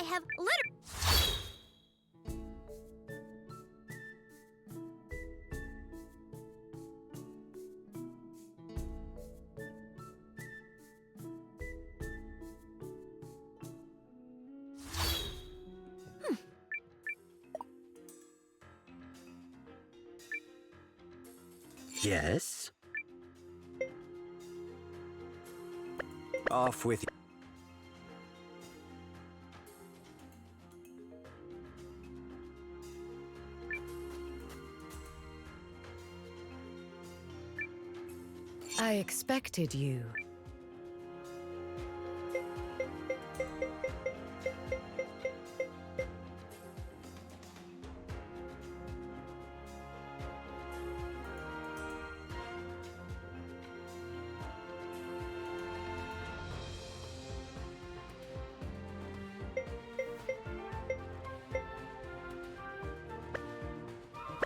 have literally... Yes? Off with you. I expected you.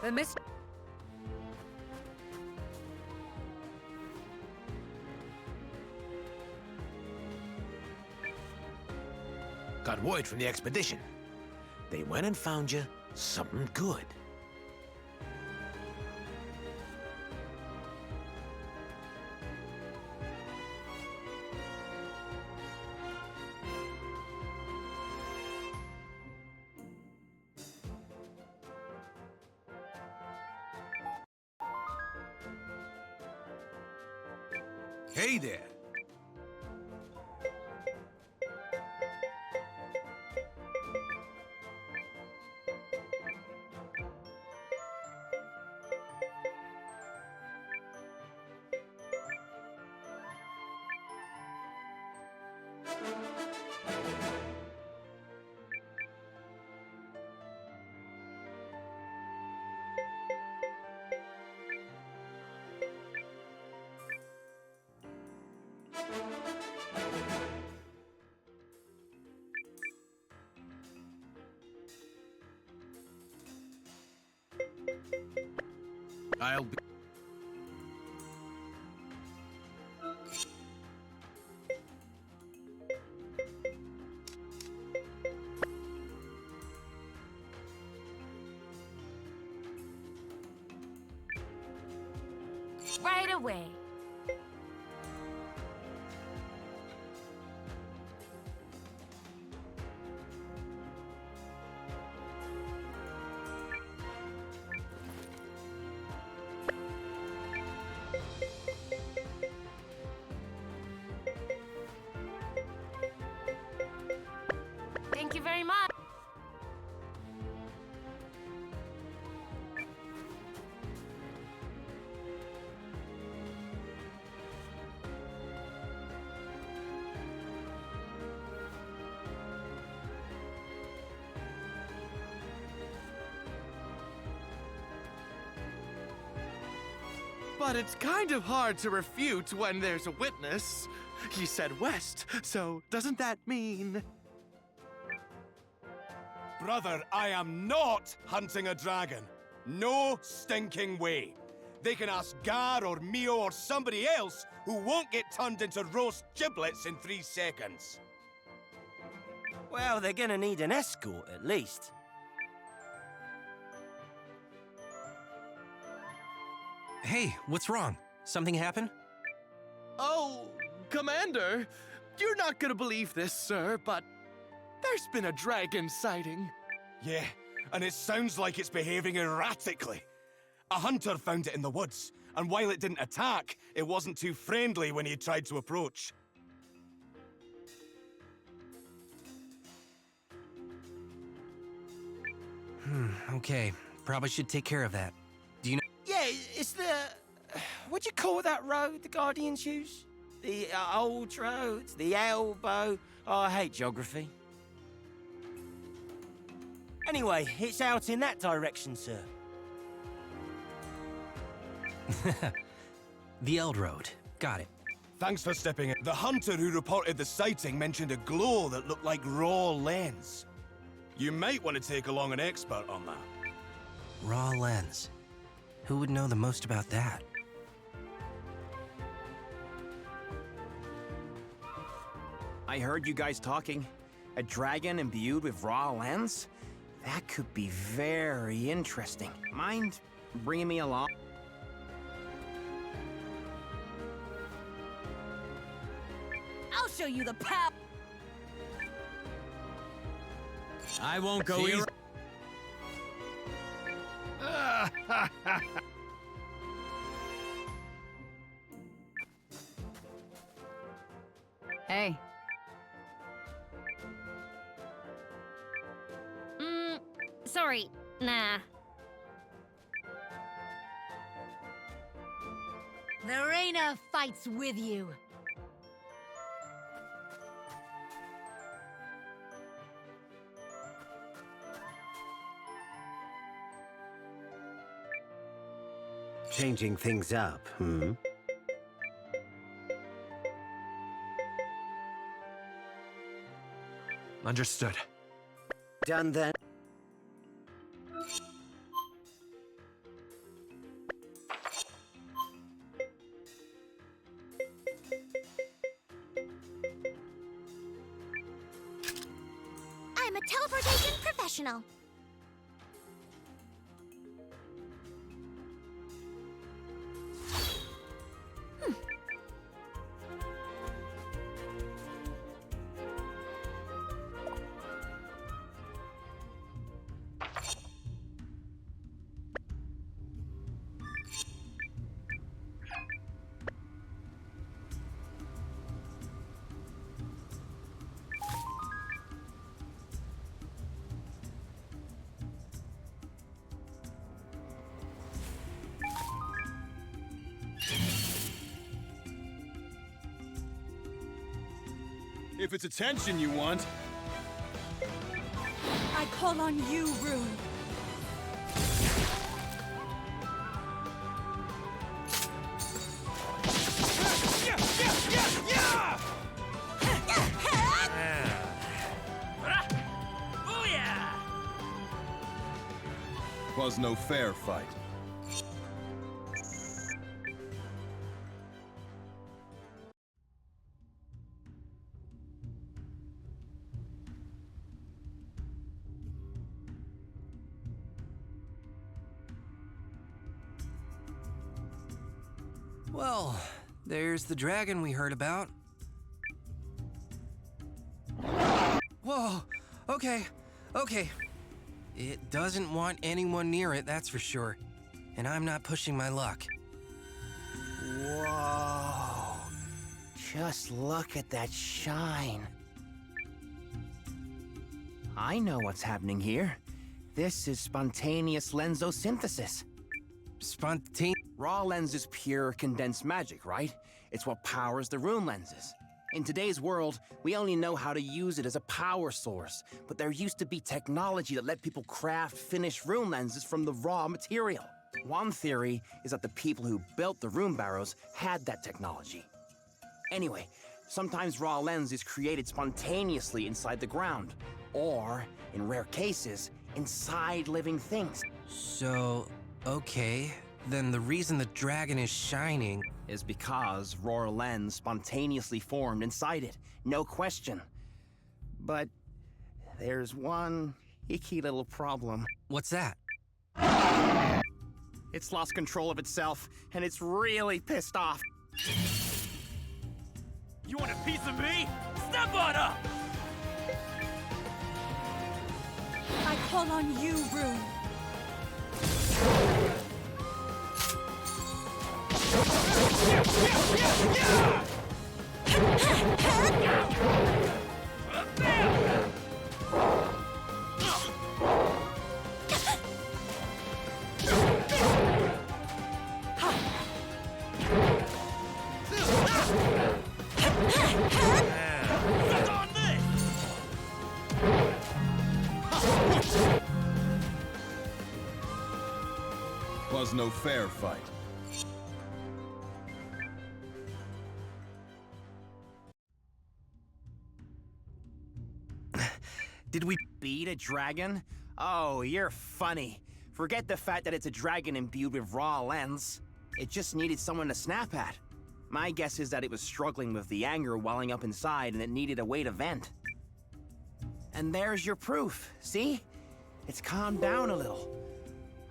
The mystery. Got word from the expedition. They went and found you something good. Hey there. I'll be... Right away. Thank you very much. But it's kind of hard to refute when there's a witness. He said west, so doesn't that mean... Brother, I am not hunting a dragon. No stinking way. They can ask Gar or Mio or somebody else who won't get turned into roast giblets in 3 seconds. Well, they're gonna need an escort, at least. Hey, what's wrong? Something happened? Oh, Commander, you're not gonna believe this, sir, but there's been a dragon sighting. Yeah, and it sounds like it's behaving erratically. A hunter found it in the woods, and while it didn't attack, it wasn't too friendly when he tried to approach. Okay. Probably should take care of that. Do you know? Yeah, it's the... What do you call that road the Guardians use? The old road, the elbow... Oh, I hate geography. Anyway, it's out in that direction, sir. The Eld Road. Got it. Thanks for stepping in. The hunter who reported the sighting mentioned a glow that looked like raw lens. You might want to take along an expert on that. Raw lens. Who would know the most about that? I heard you guys talking. A dragon imbued with raw lens? That could be very interesting. Mind bringing me along? I'll show you the power. I won't go easy. Hey. Sorry. Nah. The Reina fights with you. Changing things up, hmm? Understood. Done then. I'm a teleportation professional. If it's attention you want. I call on you, Rune. Was no fair fight. Well, there's the dragon we heard about. Whoa, okay. It doesn't want anyone near it, that's for sure. And I'm not pushing my luck. Whoa. Just look at that shine. I know what's happening here. This is spontaneous lensosynthesis. Raw lens is pure condensed magic, right? It's what powers the rune lenses. In today's world, we only know how to use it as a power source, but there used to be technology that let people craft finished rune lenses from the raw material. One theory is that the people who built the rune barrows had that technology. Anyway, sometimes raw lens is created spontaneously inside the ground, or, in rare cases, inside living things. So, okay, then the reason the dragon is shining is because raw lens spontaneously formed inside it, no question. But there's one icky little problem. What's that? It's lost control of itself, and it's really pissed off. You want a piece of me? Step on up! I call on you, Rune. Was no fair fight. Did we Beat a dragon? Oh, you're funny. Forget the fact that it's a dragon imbued with raw lens. It just needed someone to snap at. My guess is that it was struggling with the anger welling up inside and it needed a way to vent. And there's your proof, see? It's calmed down a little.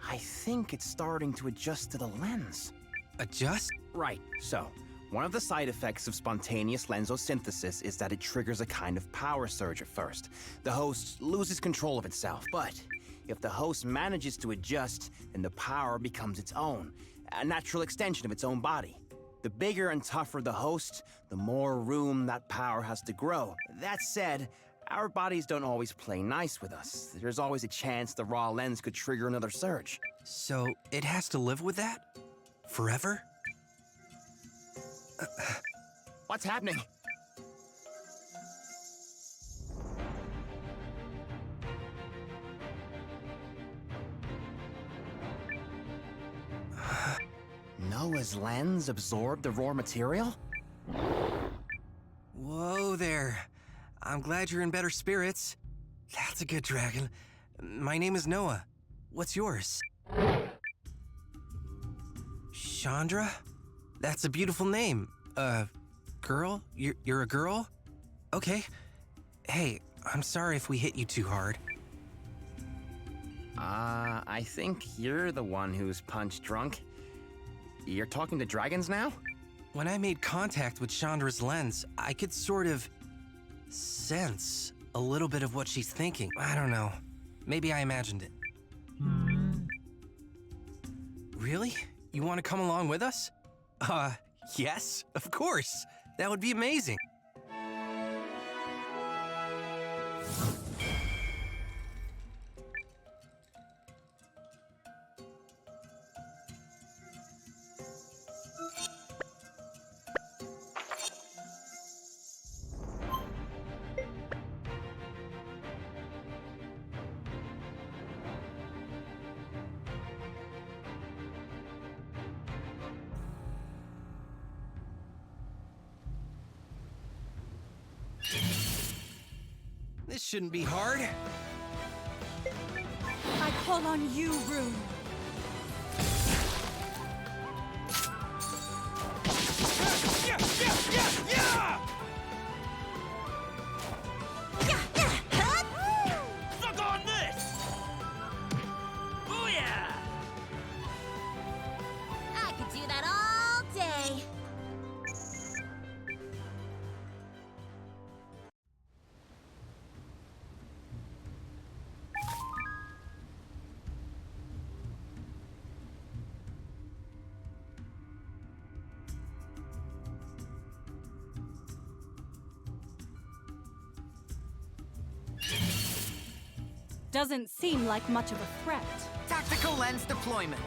I think it's starting to adjust to the lens. Adjust? Right, so, one of the side effects of spontaneous lensosynthesis is that it triggers a kind of power surge at first. The host loses control of itself, but if the host manages to adjust, then the power becomes its own, a natural extension of its own body. The bigger and tougher the host, the more room that power has to grow. That said, our bodies don't always play nice with us. There's always a chance the raw lens could trigger another surge. So it has to live with that? Forever? What's happening? Noah's lens absorbed the raw material? Whoa there. I'm glad you're in better spirits. That's a good dragon. My name is Noah. What's yours? Chandra? That's a beautiful name. Girl? You're a girl? Okay. Hey, I'm sorry if we hit you too hard. I think you're the one who's punch drunk. You're talking to dragons now? When I made contact with Chandra's lens, I could sort of sense a little bit of what she's thinking. I don't know. Maybe I imagined it. Really? You want to come along with us? Yes, of course. That would be amazing. This shouldn't be hard. I call on you, Rune. Suck on this! Booyah! I could do that all day. Doesn't seem like much of a threat. Tactical lens deployment.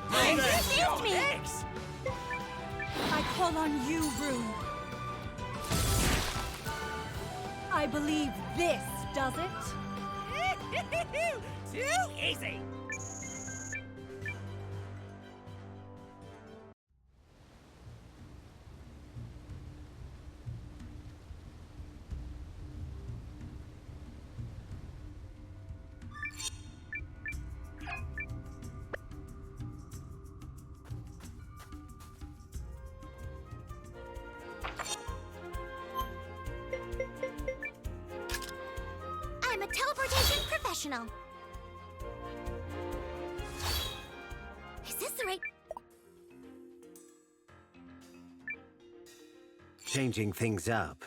Excuse me! I call on you, Rune. I believe this does it. Too easy! I'm a teleportation professional. Is this the right... Changing things up.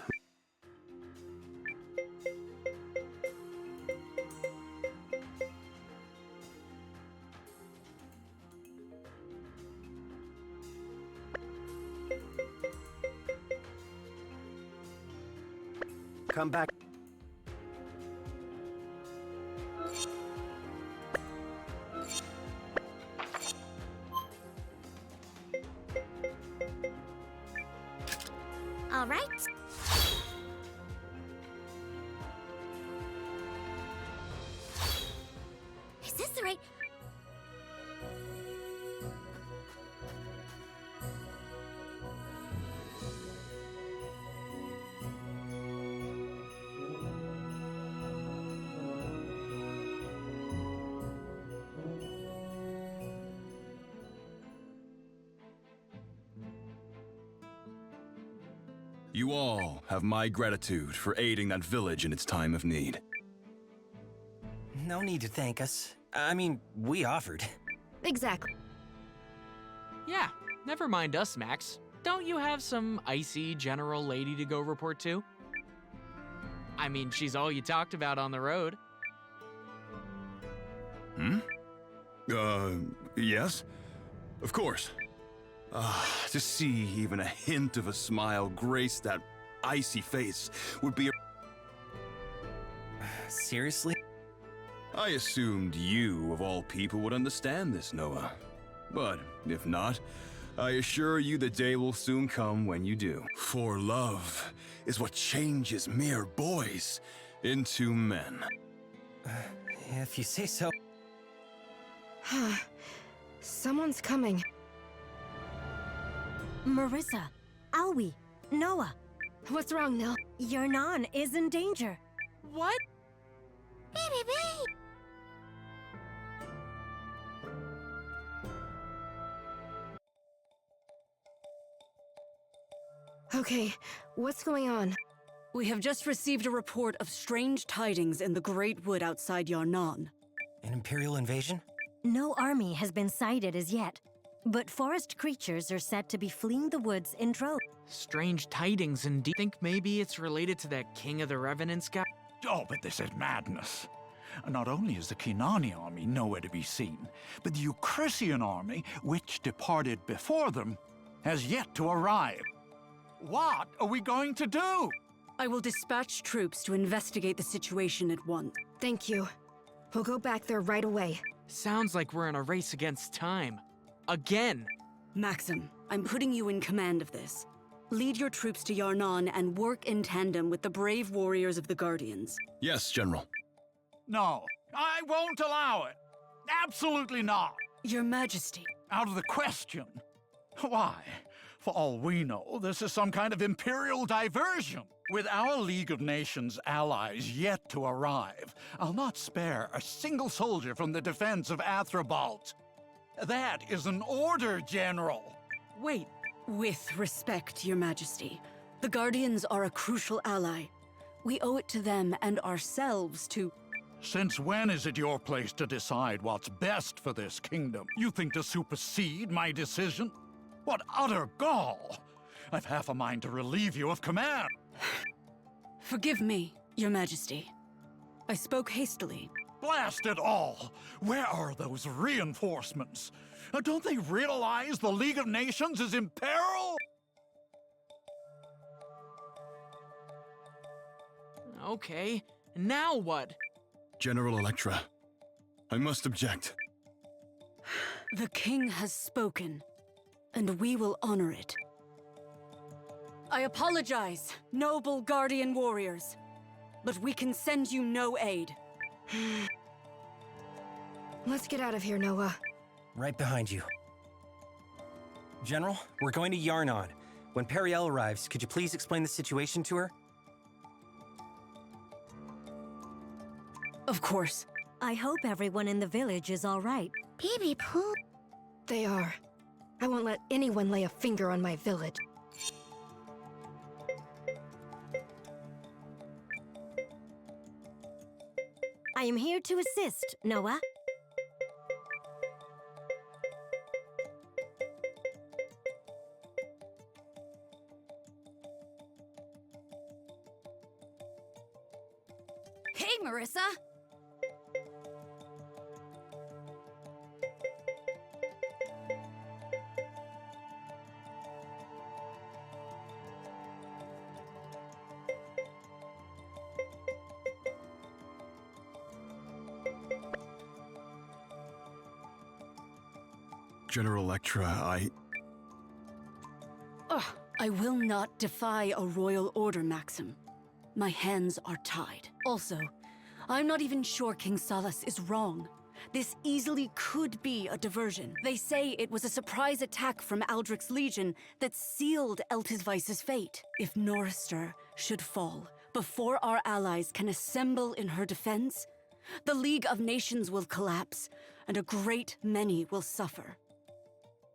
Come back. All right. Is this the right... You all have my gratitude for aiding that village in its time of need. No need to thank us. I mean, we offered. Exactly. Yeah, never mind us, Max. Don't you have some icy general lady to go report to? I mean, she's all you talked about on the road. Yes? Of course. To see even a hint of a smile grace that icy face would be a... Seriously? I assumed you, of all people, would understand this, Noah. But if not, I assure you the day will soon come when you do. For love is what changes mere boys into men. If you say so. Someone's coming. Marissa, Alwi, Noah. What's wrong, Nil? Your Nan is in danger. What? Baby. Okay, what's going on? We have just received a report of strange tidings in the Great Wood outside Yarnan. An Imperial invasion? No army has been sighted as yet, but forest creatures are said to be fleeing the woods in droves. Strange tidings indeed. Think maybe it's related to that King of the Revenants guy? Oh, but this is madness. Not only is the Kinani army nowhere to be seen, but the Eucrisian army, which departed before them, has yet to arrive. What are we going to do? I will dispatch troops to investigate the situation at once. Thank you. We'll go back there right away. Sounds like we're in a race against time. Again! Maxim, I'm putting you in command of this. Lead your troops to Yarnan and work in tandem with the brave warriors of the Guardians. Yes, General. No, I won't allow it. Absolutely not. Your Majesty. Out of the question. Why? For all we know, this is some kind of imperial diversion. With our League of Nations allies yet to arrive, I'll not spare a single soldier from the defense of Athrabalt. That is an order, General. Wait. With respect, Your Majesty, the Guardians are a crucial ally. We owe it to them and ourselves to... Since when is it your place to decide what's best for this kingdom? You think to supersede my decision? What utter gall! I've half a mind to relieve you of command. Forgive me, Your Majesty. I spoke hastily. Blast it all! Where are those reinforcements? Don't they realize the League of Nations is in peril? Okay, now what? General Electra, I must object. The king has spoken, and we will honor it. I apologize, noble Guardian warriors, but we can send you no aid. Let's get out of here, Noah. Right behind you. General, we're going to Yarnan. When Periel arrives, could you please explain the situation to her? Of course. I hope everyone in the village is all right. Baby poo. They are. I won't let anyone lay a finger on my village. I am here to assist, Noah. Hey, Marissa. General Electra, I will not defy a royal order, Maxim. My hands are tied. Also, I'm not even sure King Salas is wrong. This easily could be a diversion. They say it was a surprise attack from Aldrich's legion that sealed Eltisweiss's fate. If Norrister should fall before our allies can assemble in her defense, the League of Nations will collapse, and a great many will suffer.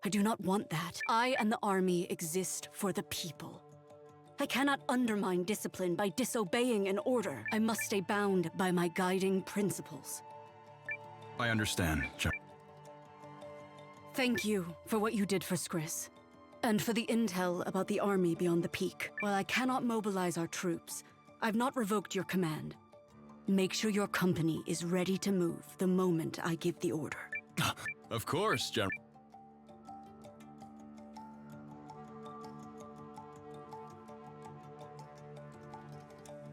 I do not want that. I and the army exist for the people. I cannot undermine discipline by disobeying an order. I must stay bound by my guiding principles. I understand, Thank you for what you did for Skris, and for the intel about the army beyond the peak. While I cannot mobilize our troops, I've not revoked your command. Make sure your company is ready to move the moment I give the order. Of course, General.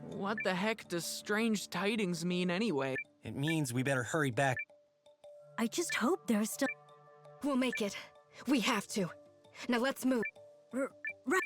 What the heck does strange tidings mean anyway? It means we better hurry back. I just hope there's still... We'll make it. We have to. Now let's move. Right.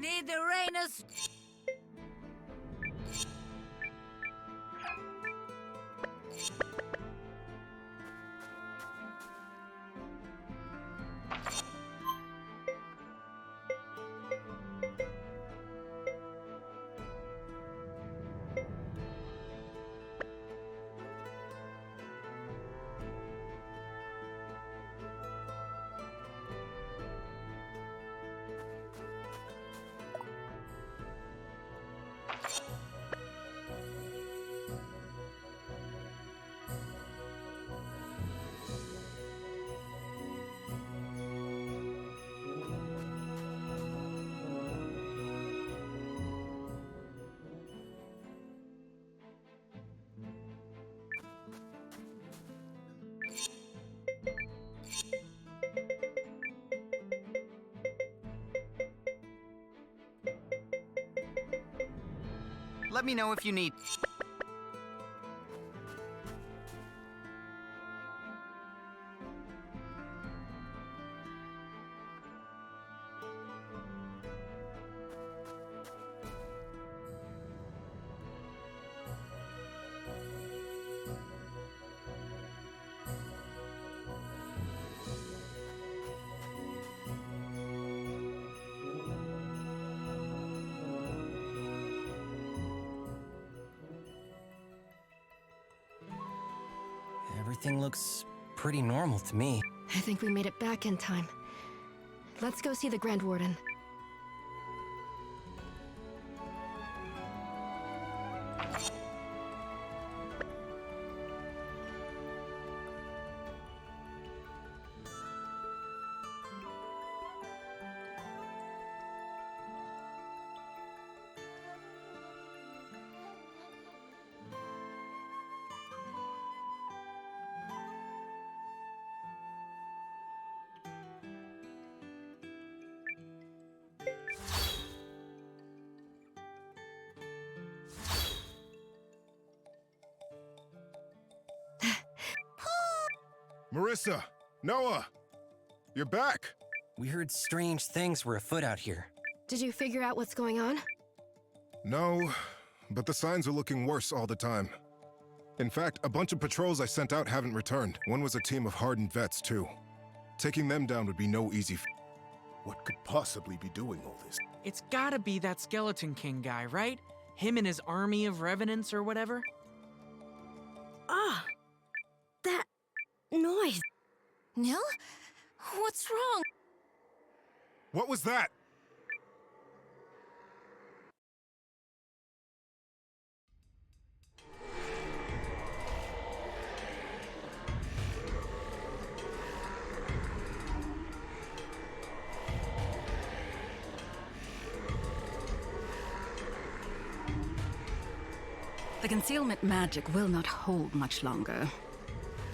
Need the Rainus. Let me know if you need. Everything looks pretty normal to me. I think we made it back in time. Let's go see the Grand Warden. Marissa! Noah! You're back! We heard strange things were afoot out here. Did you figure out what's going on? No, but the signs are looking worse all the time. In fact, a bunch of patrols I sent out haven't returned. One was a team of hardened vets, too. Taking them down would be no easy What could possibly be doing all this? It's gotta be that Skeleton King guy, right? Him and his army of revenants or whatever? Ah! That noise. Nil? What's wrong? What was that? The concealment magic will not hold much longer.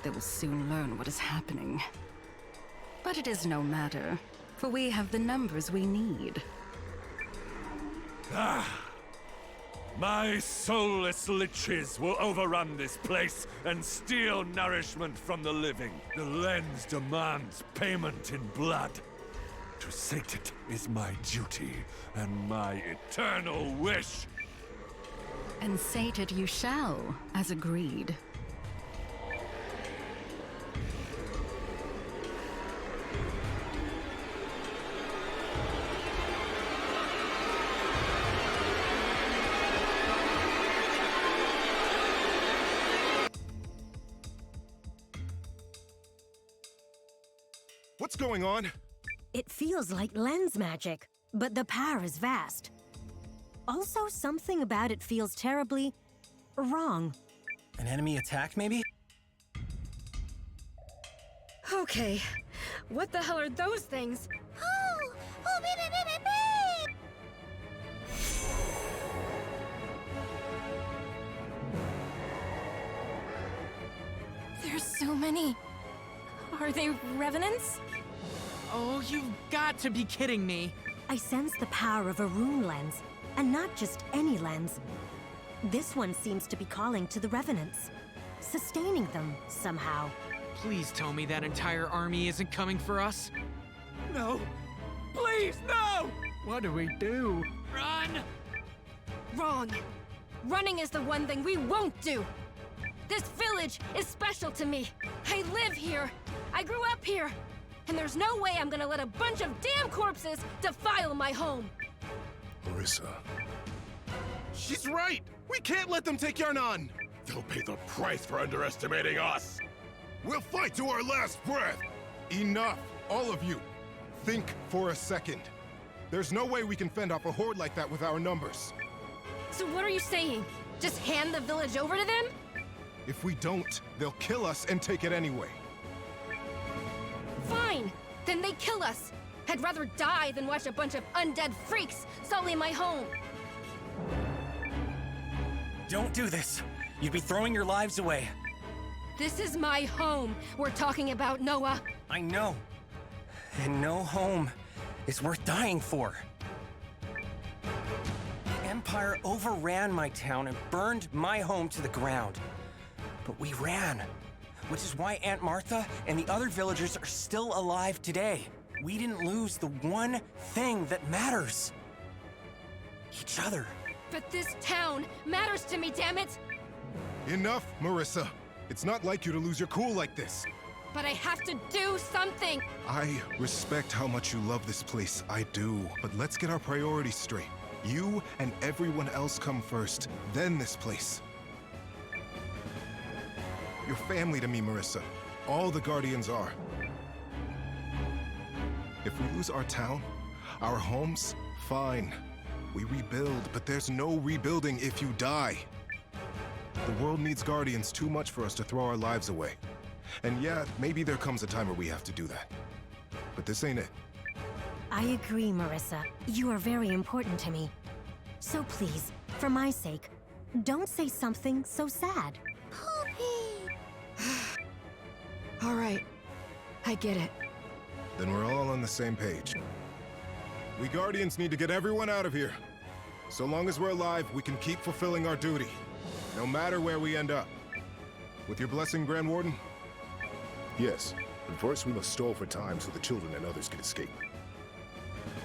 They will soon learn what is happening. But it is no matter. for we have the numbers we need. My soulless liches will overrun this place and steal nourishment from the living. The lens demands payment in blood. To sate it is my duty and my eternal wish. And sate it you shall, as agreed. What's going on? It feels like lens magic, but the power is vast. Also, something about it feels terribly wrong. An enemy attack, maybe? Okay, what the hell are those things? Oh! Oh, me, me, me, me, me! There's so many. Are they revenants? Oh, you've got to be kidding me. I sense the power of a rune lens, and not just any lens. This one seems to be calling to the revenants, sustaining them somehow. Please tell me that entire army isn't coming for us. No. Please, no! What do we do? Run! Wrong. Running is the one thing we won't do. This village is special to me. I live here. I grew up here. And there's no way I'm gonna let a bunch of damn corpses defile my home. Marissa. She's right! We can't let them take Yarnan! They'll pay the price for underestimating us! We'll fight to our last breath! Enough, all of you. Think for a second. There's no way we can fend off a horde like that with our numbers. So what are you saying? Just hand the village over to them? If we don't, they'll kill us and take it anyway. Fine! Then they kill us! I'd rather die than watch a bunch of undead freaks sully my home! Don't do this! You'd be throwing your lives away. This is my home we're talking about, Noah! I know. And no home is worth dying for. The Empire overran my town and burned my home to the ground. But we ran. Which is why Aunt Martha and the other villagers are still alive today. We didn't lose the one thing that matters. Each other. But this town matters to me, damn it! Enough, Marissa. It's not like you to lose your cool like this. But I have to do something! I respect how much you love this place, I do. But let's get our priorities straight. You and everyone else come first, then this place. You're family to me, Marissa. All the Guardians are. If we lose our town, our homes, fine. We rebuild, but there's no rebuilding if you die. The world needs Guardians too much for us to throw our lives away. And yeah, maybe there comes a time where we have to do that. But this ain't it. I agree, Marissa. You are very important to me. So please, for my sake, don't say something so sad. All right, I get it. Then we're all on the same page. We Guardians need to get everyone out of here. So long as we're alive, we can keep fulfilling our duty, no matter where we end up. With your blessing, Grand Warden? Yes, but first we must stall for time so the children and others can escape.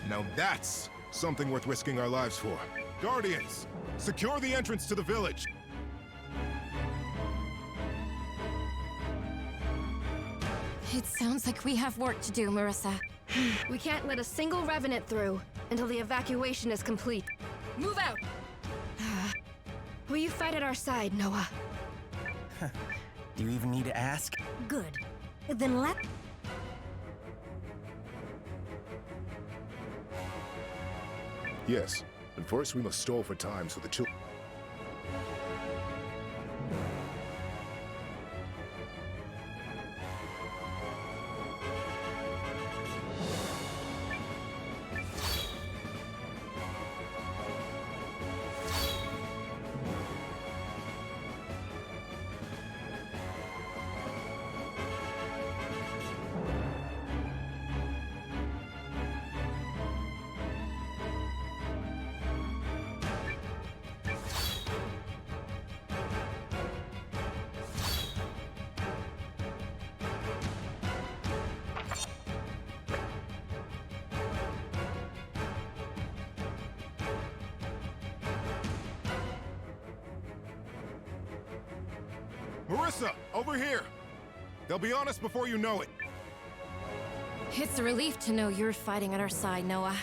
Now that's something worth risking our lives for. Guardians, secure the entrance to the village. It sounds like we have work to do, Marissa. We can't let a single revenant through until the evacuation is complete. Move out! Will you fight at our side, Noah? Do you even need to ask? Good. Then let... Yes, but first we must stall for time so the children... Marissa, over here! They'll be on us before you know it. It's a relief to know you're fighting on our side, Noah.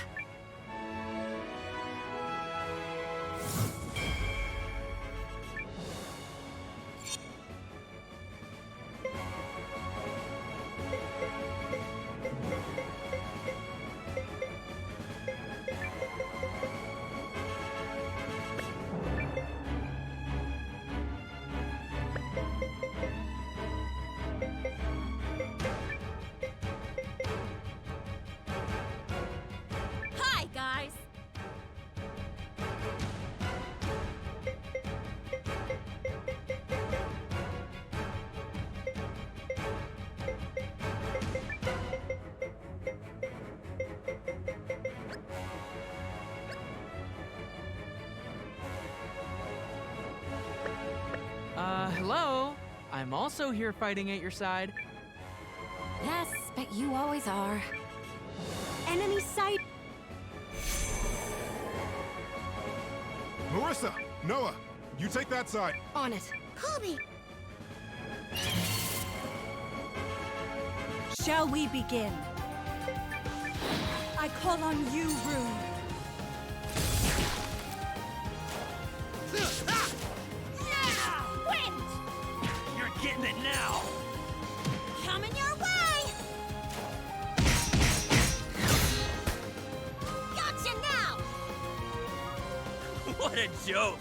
Hi, guys! Hello? I'm also here fighting at your side. Yes, but you always are. Enemy sight! Marissa, Noah, you take that side. On it. Kobe! Shall we begin? I call on you, Rune. Wind! You're getting it now! Coming your way! Gotcha now! What a joke!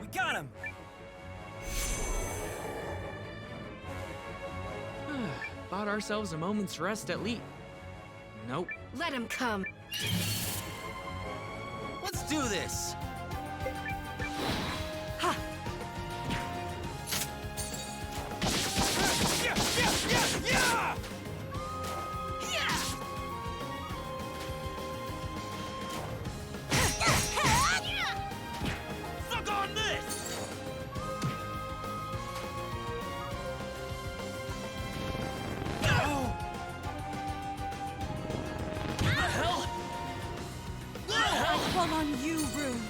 We got him! Bought ourselves a moment's rest at least. Nope. Let him come. Let's do this! Suck on this! I call on you, Rune.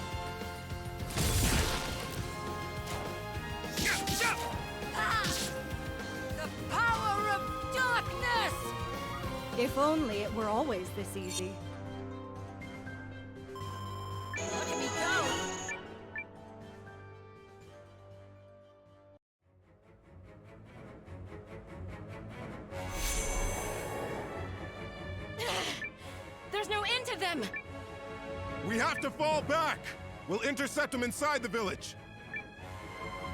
The power of darkness! If only it were always this easy. Look at me go! There's no end to them! We have to fall back! We'll intercept them inside the village.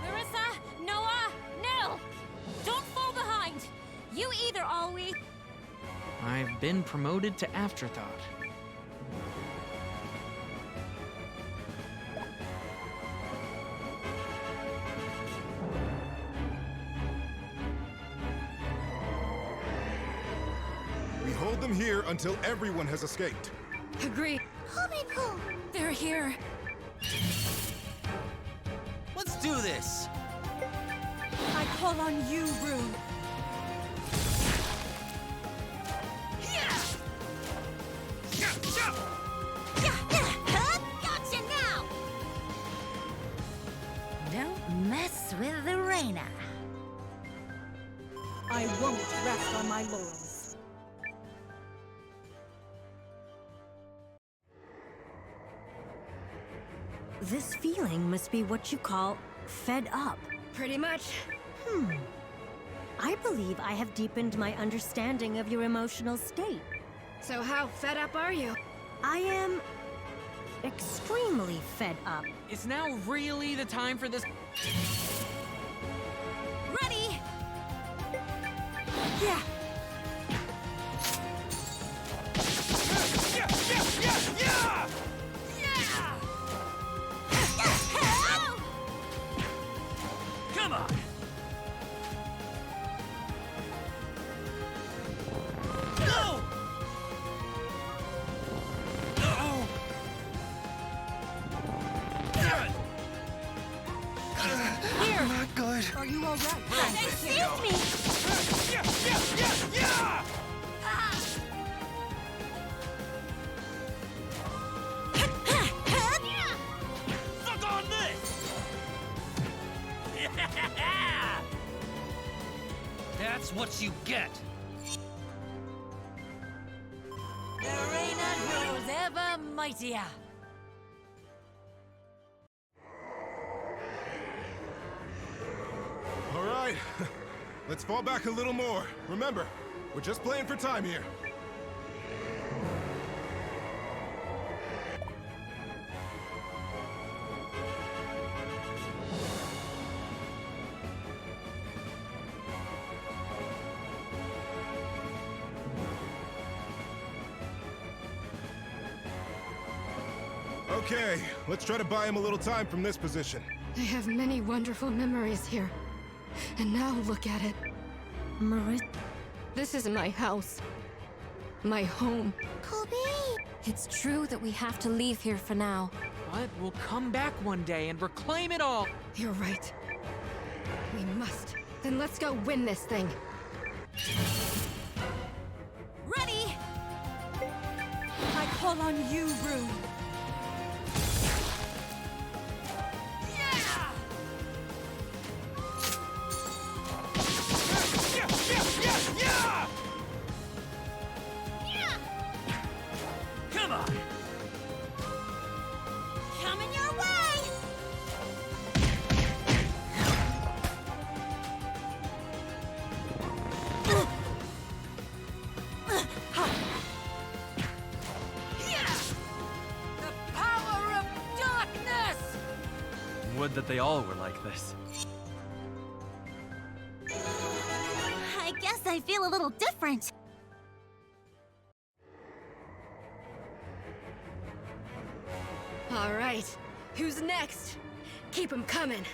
Marissa, Noah, Nell! Don't fall behind! You either always... I've been promoted to afterthought. We hold them here until everyone has escaped. Agree. They're here. Let's do this! I call on you, Rune. Gotcha now! Don't mess with the Reina. I won't rest on my laurels. This feeling must be what you call fed up. Pretty much. I believe I have deepened my understanding of your emotional state. So how fed up are you? I am extremely fed up. Is now really the time for this? Ready! Yeah. Come on! No! Here! Not good. Are you all right? Excuse me! what you get! The arena grows ever mightier. All right, let's fall back a little more. Remember, we're just playing for time here. Okay, let's try to buy him a little time from this position. I have many wonderful memories here. And now look at it. This is my house. My home. It's true that we have to leave here for now. But we'll come back one day and reclaim it all. You're right. We must. Then let's go win this thing. Ready! I call on you, Rune. Come on! Coming your way! The power of darkness! Would that they all were like this. I guess I feel a little different. All right. Who's next? Keep 'em coming.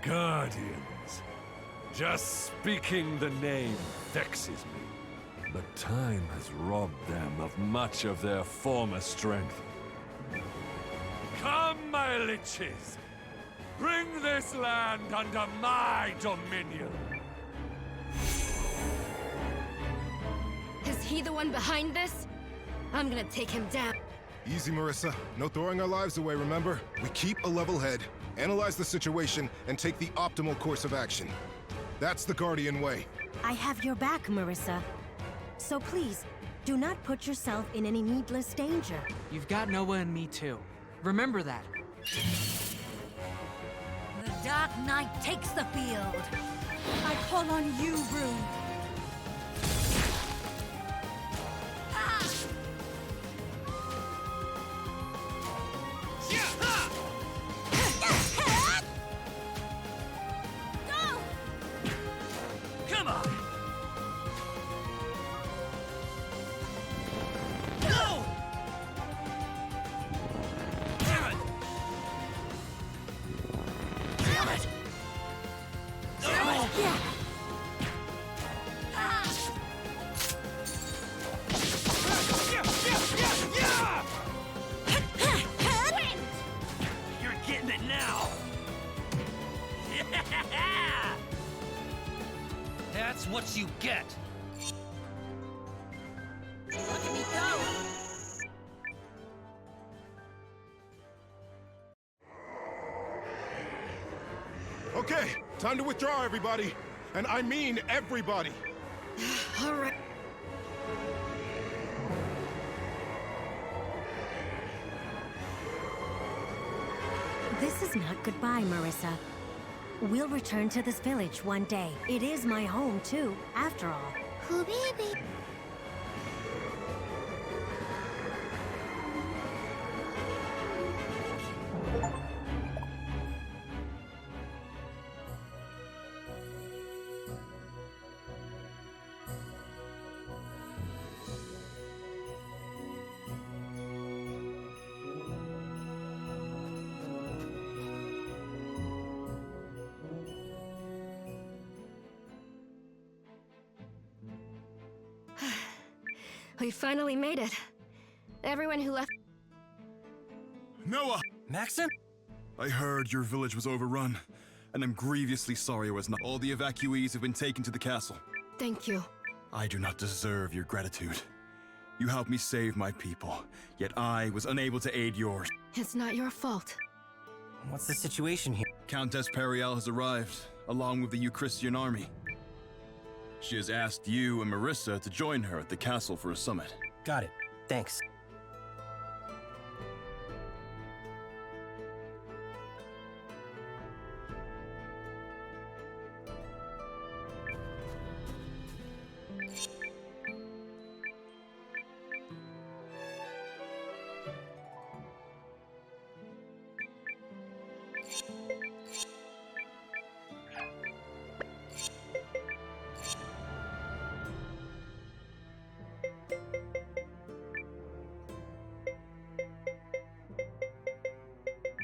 Guardians. Just speaking the name vexes me. But time has robbed them of much of their former strength. Come, my liches! Bring this land under my dominion! Is he the one behind this? I'm gonna take him down. Easy, Marissa. No throwing our lives away, remember? We keep a level head, analyze the situation, and take the optimal course of action. That's the Guardian way. I have your back, Marissa. So please, do not put yourself in any needless danger. You've got Noah and me too. Remember that. The Dark Knight takes the field. I call on you, Rune. Come on! You're getting it now! Yeah! That's what you get! Look at me go! Okay, time to withdraw, everybody. And I mean everybody. All right. This is not goodbye, Marissa. We'll return to this village one day. It is my home, too, after all. Habibi. We finally made it. Everyone who left... Noah! Maxim? I heard your village was overrun, and I'm grievously sorry I was not. All the evacuees have been taken to the castle. Thank you. I do not deserve your gratitude. You helped me save my people, yet I was unable to aid yours. It's not your fault. What's the situation here? Countess Periel has arrived, along with the Euchristian army. She has asked you and Marissa to join her at the castle for a summit. Got it. Thanks.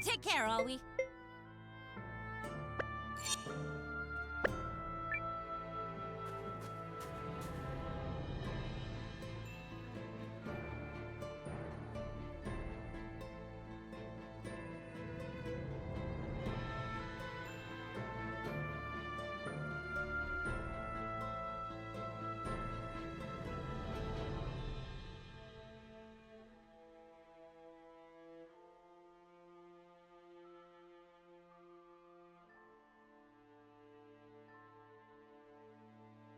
Take care, Ollie.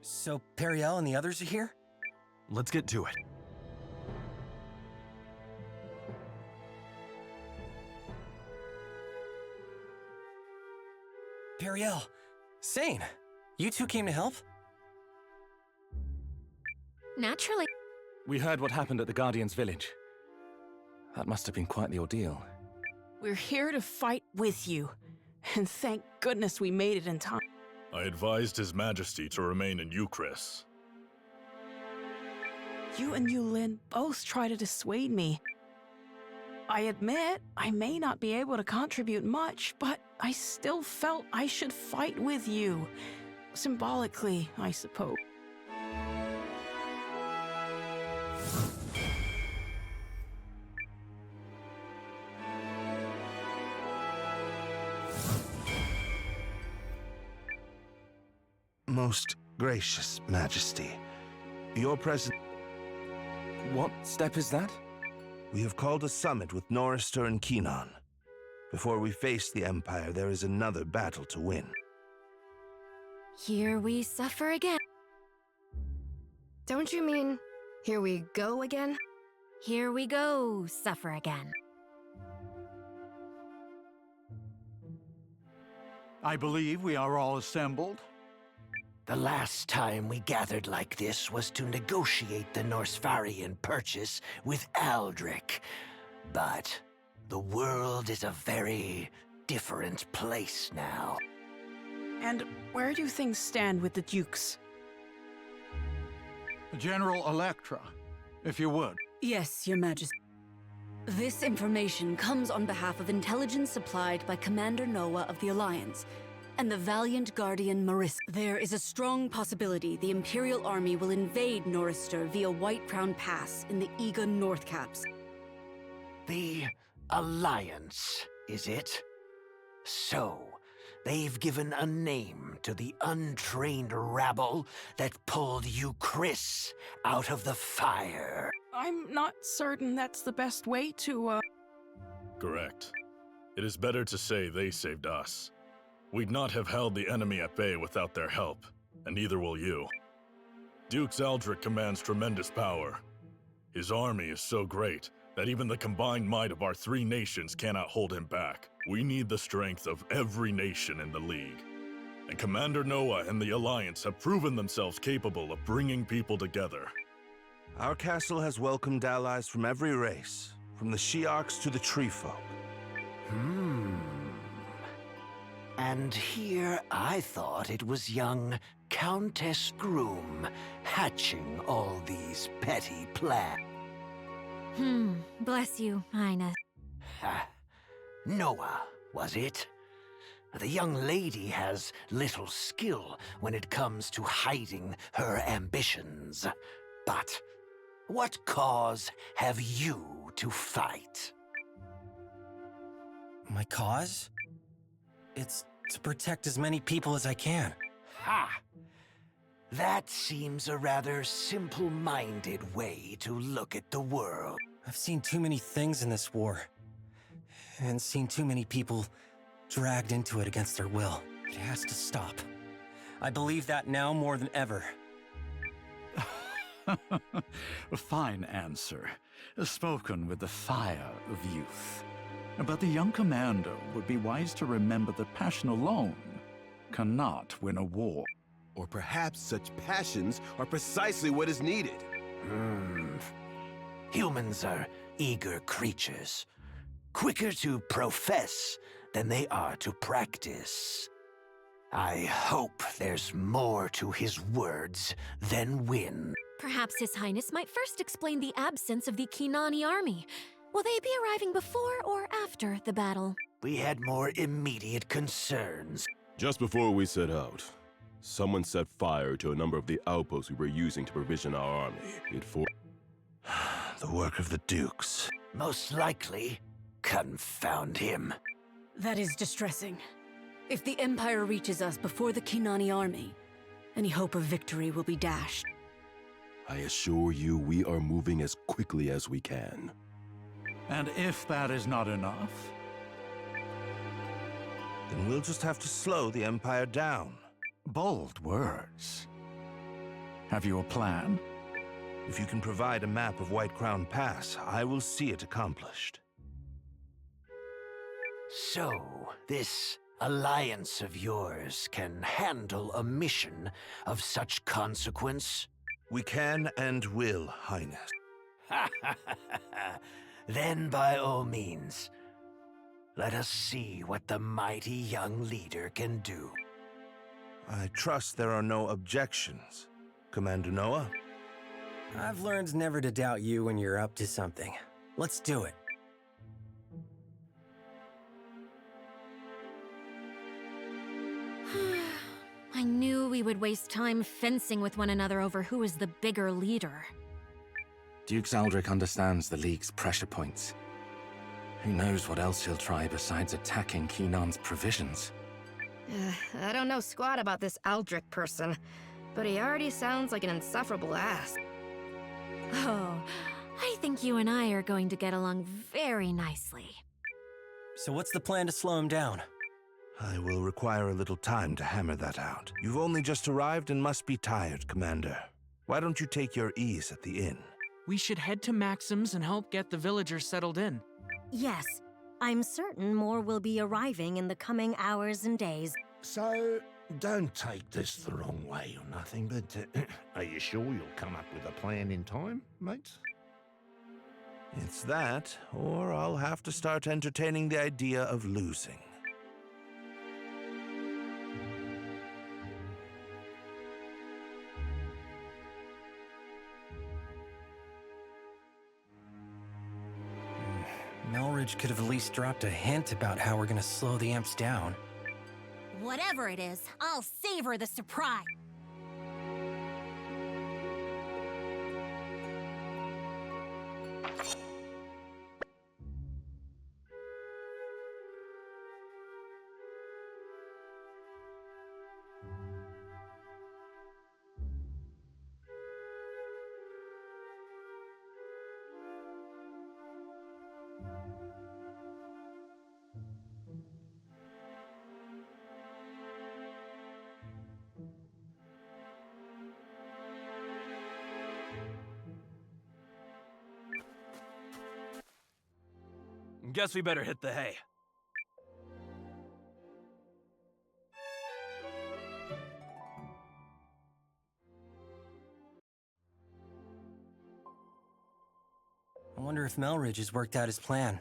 So Periel and the others are here? Let's get to it. Periel, Seign, you two came to help? Naturally. We heard what happened at the Guardian's village. That must have been quite the ordeal. We're here to fight with you. And thank goodness we made it in time. I advised His Majesty to remain in Euchris. You and Yulin both try to dissuade me. I admit I may not be able to contribute much, but I still felt I should fight with you. Symbolically, I suppose. Most gracious Majesty, your presence... What step is that? We have called a summit with Norrister and Keenan. Before we face the Empire, there is another battle to win. Here we suffer again. Don't you mean, here we go again? Here we go, suffer again. I believe we are all assembled. The last time we gathered like this was to negotiate the Norsfarian purchase with Aldrich. But the world is a very different place now. And where do things stand with the Dukes? General Electra, if you would. Yes, Your Majesty. This information comes on behalf of intelligence supplied by Commander Noah of the Alliance and the valiant Guardian Marissa. There is a strong possibility the Imperial Army will invade Norrister via White Crown Pass in the Eiyuden North Caps. The Alliance, is it? So, they've given a name to the untrained rabble that pulled Euchris out of the fire. I'm not certain that's the best way to, Correct. It is better to say they saved us. We'd not have held the enemy at bay without their help, and neither will you. Duke Aldrich commands tremendous power. His army is so great that even the combined might of our three nations cannot hold him back. We need the strength of every nation in the League. And Commander Noah and the Alliance have proven themselves capable of bringing people together. Our castle has welcomed allies from every race, from the Shi'arks to the Tree Folk. And here I thought it was young Countess Groom hatching all these petty plans. Bless you, Highness. Noah, was it? The young lady has little skill when it comes to hiding her ambitions. But what cause have you to fight? My cause? It's to protect as many people as I can. Ha! That seems a rather simple-minded way to look at the world. I've seen too many things in this war. And seen too many people dragged into it against their will. It has to stop. I believe that now more than ever. A fine answer, spoken with the fire of youth. But the young commander would be wise to remember that passion alone cannot win a war. Or perhaps such passions are precisely what is needed. Humans are eager creatures, quicker to profess than they are to practice. I hope there's more to his words than wind. Perhaps His Highness might first explain the absence of the Kinani army. Will they be arriving before or after the battle? We had more immediate concerns. Just before we set out, someone set fire to a number of the outposts we were using to provision our army. The work of the dukes. Most likely, confound him. That is distressing. If the Empire reaches us before the Kinani army, any hope of victory will be dashed. I assure you we are moving as quickly as we can. And if that is not enough, then we'll just have to slow the Empire down. Bold words. Have you a plan? If you can provide a map of White Crown Pass, I will see it accomplished. So, this alliance of yours can handle a mission of such consequence? We can and will, Highness. Then by all means, let us see what the mighty young leader can do. I trust there are no objections, Commander Noah. I've learned never to doubt you when you're up to something. Let's do it. I knew we would waste time fencing with one another over who is the bigger leader. Duke Aldrich understands the League's pressure points. Who knows what else he'll try besides attacking Kinan's provisions? I don't know squat about this Aldrich person, but he already sounds like an insufferable ass. Oh, I think you and I are going to get along very nicely. So what's the plan to slow him down? I will require a little time to hammer that out. You've only just arrived and must be tired, Commander. Why don't you take your ease at the inn? We should head to Maxim's and help get the villagers settled in. Yes, I'm certain more will be arriving in the coming hours and days. So, don't take this the wrong way or nothing, but are you sure you'll come up with a plan in time, mates? It's that, or I'll have to start entertaining the idea of losing. Melridge could have at least dropped a hint about how we're gonna slow the amps down. Whatever it is, I'll savor the surprise. Guess we better hit the hay. I wonder if Melridge has worked out his plan.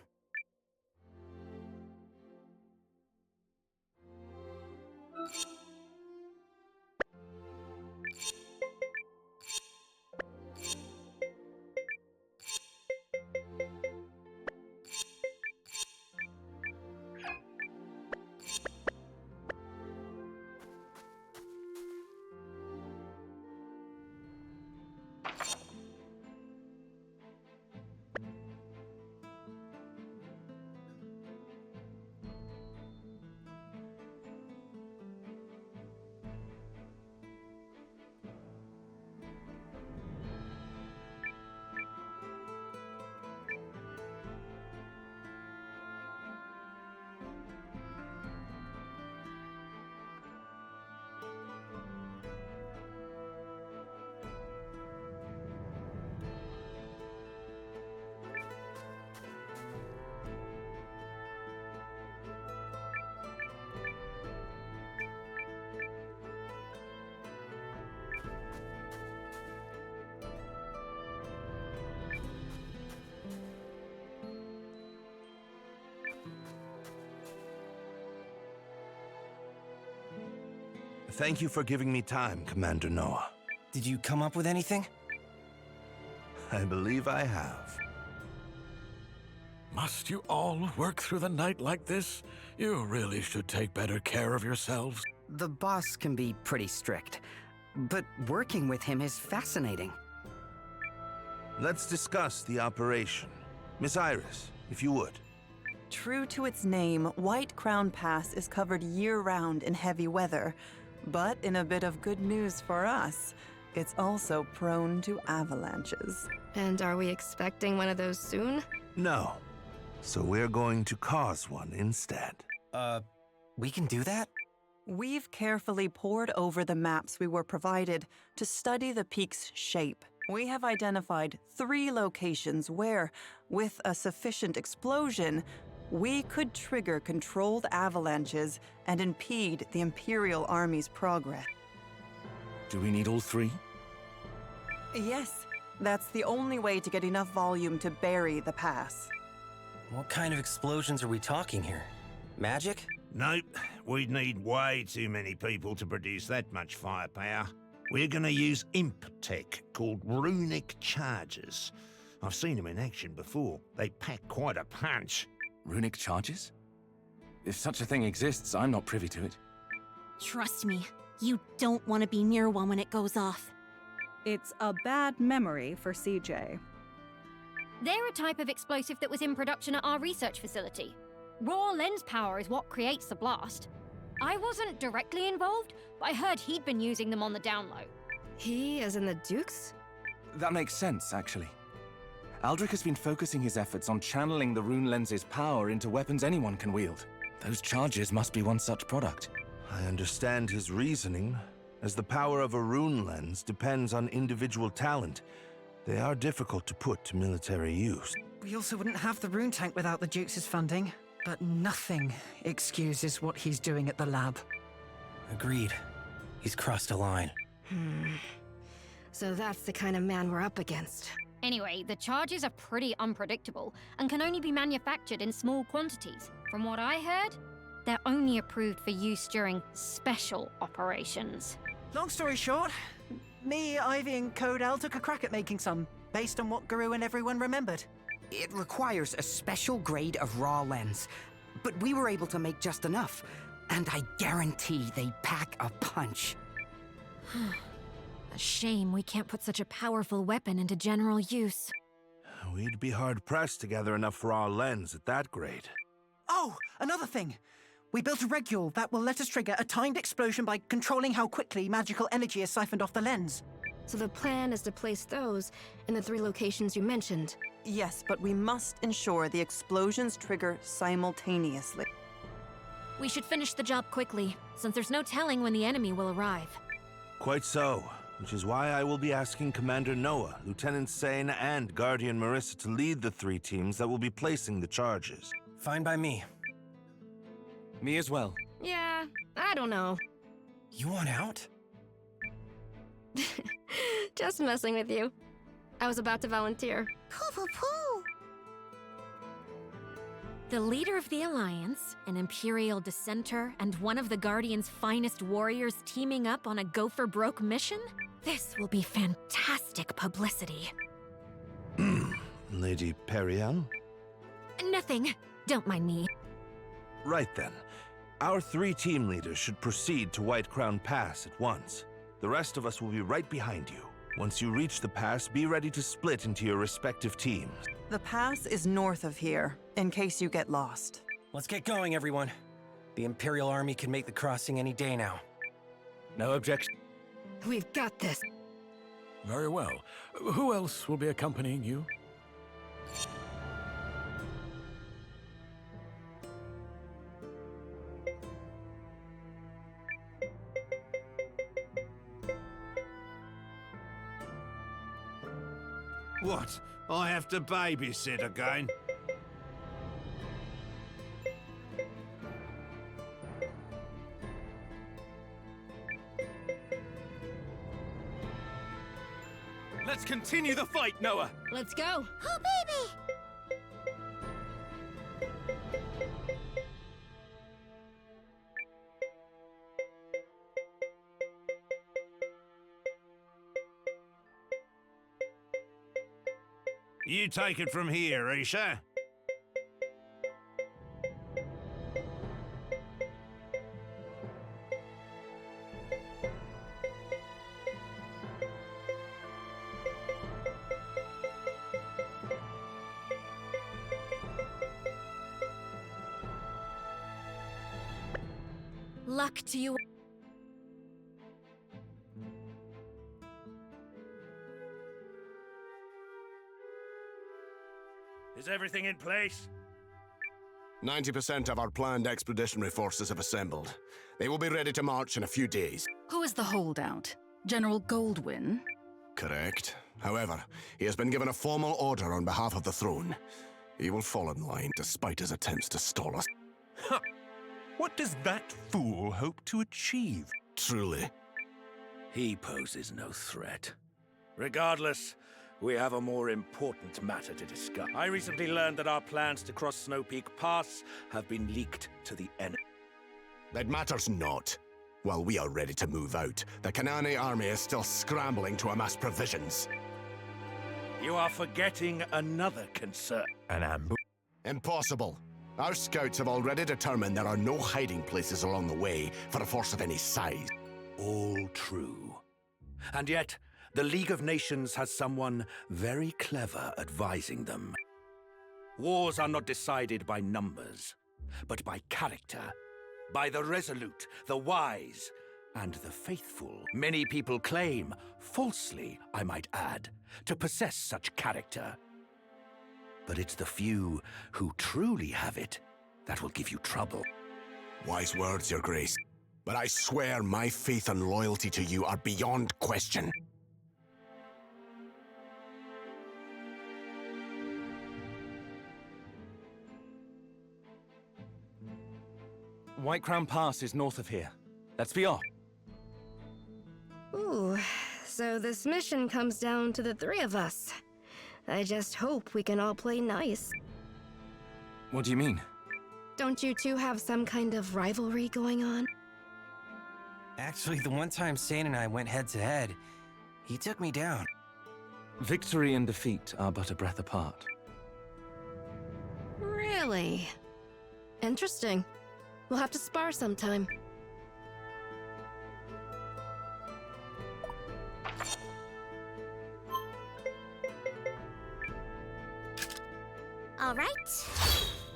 Thank you for giving me time, Commander Noah. Did you come up with anything? I believe I have. Must you all work through the night like this? You really should take better care of yourselves. The boss can be pretty strict, but working with him is fascinating. Let's discuss the operation. Miss Iris, if you would. True to its name, White Crown Pass is covered year-round in heavy weather. But in a bit of good news for us, it's also prone to avalanches. And are we expecting one of those soon? No. So we're going to cause one instead. We can do that? We've carefully pored over the maps we were provided to study the peak's shape. We have identified 3 locations where, with a sufficient explosion, we could trigger controlled avalanches and impede the Imperial Army's progress. Do we need all 3? Yes, that's the only way to get enough volume to bury the pass. What kind of explosions are we talking here? Magic? Nope. We'd need way too many people to produce that much firepower. We're gonna use imp tech called runic charges. I've seen them in action before. They pack quite a punch. Runic charges? If such a thing exists, I'm not privy to it. Trust me, you don't want to be near one when it goes off. It's a bad memory for CJ. They're a type of explosive that was in production at our research facility. Raw lens power is what creates the blast. I wasn't directly involved, but I heard he'd been using them on the down low. He, as in the Dukes? That makes sense, actually. Aldrich has been focusing his efforts on channeling the rune lens's power into weapons anyone can wield. Those charges must be one such product. I understand his reasoning. As the power of a rune lens depends on individual talent, they are difficult to put to military use. We also wouldn't have the rune tank without the Dukes' funding, but nothing excuses what he's doing at the lab. Agreed. He's crossed a line. So that's the kind of man we're up against. Anyway, the charges are pretty unpredictable and can only be manufactured in small quantities. From what I heard, they're only approved for use during special operations. Long story short, me, Ivy, and Codell took a crack at making some, based on what Guru and everyone remembered. It requires a special grade of raw lens, but we were able to make just enough, and I guarantee they pack a punch. A shame we can't put such a powerful weapon into general use. We'd be hard-pressed to gather enough raw lens at that grade. Oh, another thing! We built a regule that will let us trigger a timed explosion by controlling how quickly magical energy is siphoned off the lens. So the plan is to place those in the 3 locations you mentioned. Yes, but we must ensure the explosions trigger simultaneously. We should finish the job quickly, since there's no telling when the enemy will arrive. Quite so, which is why I will be asking Commander Noah, Lieutenant Seign, and Guardian Marissa to lead the 3 teams that will be placing the charges. Fine by me. Me as well. Yeah, I don't know. You want out? Just messing with you. I was about to volunteer. Poo-poo-poo! The leader of the Alliance, an Imperial dissenter, and one of the Guardian's finest warriors teaming up on a go-for-broke mission? This will be fantastic publicity. Lady Periel? Nothing. Don't mind me. Right then. Our 3 team leaders should proceed to White Crown Pass at once. The rest of us will be right behind you. Once you reach the pass, be ready to split into your respective teams. The pass is north of here, in case you get lost. Let's get going, everyone. The Imperial Army can make the crossing any day now. No objection. We've got this. Very well. Who else will be accompanying you? What? I have to babysit again? Let's continue the fight, Noah! Let's go! Oh, baby! You take it from here, Isha. Luck to you. Is everything in place? 90% of our planned expeditionary forces have assembled. They will be ready to march in a few days. Who is the holdout? General Goldwyn? Correct. However, he has been given a formal order on behalf of the throne. He will fall in line despite his attempts to stall us. Huh. What does that fool hope to achieve? Truly. He poses no threat. Regardless, we have a more important matter to discuss. I recently learned that our plans to cross Snow Peak Pass have been leaked to the enemy. That matters not. While we are ready to move out, the Kanani army is still scrambling to amass provisions. You are forgetting another concern. An ambush? Impossible. Our scouts have already determined there are no hiding places along the way for a force of any size. All true. And yet, the League of Nations has someone very clever advising them. Wars are not decided by numbers, but by character. By the resolute, the wise, and the faithful. Many people claim, falsely I might add, to possess such character. But it's the few who truly have it that will give you trouble. Wise words, Your Grace. But I swear my faith and loyalty to you are beyond question. White Crown Pass is north of here. Let's be off. Ooh, so this mission comes down to the three of us. I just hope we can all play nice. What do you mean? Don't you two have some kind of rivalry going on? Actually, the one time Seign and I went head-to-head, he took me down. Victory and defeat are but a breath apart. Really? Interesting. We'll have to spar sometime. All right.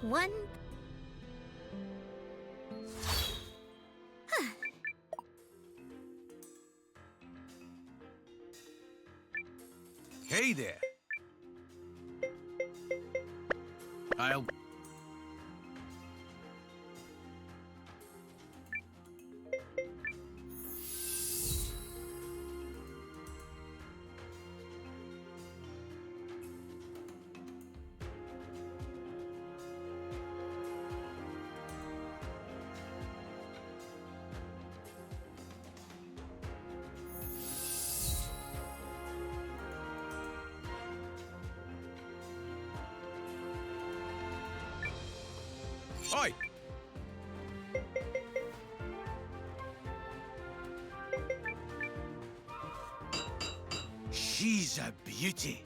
One. Hey there. I'll... Oi! She's a beauty.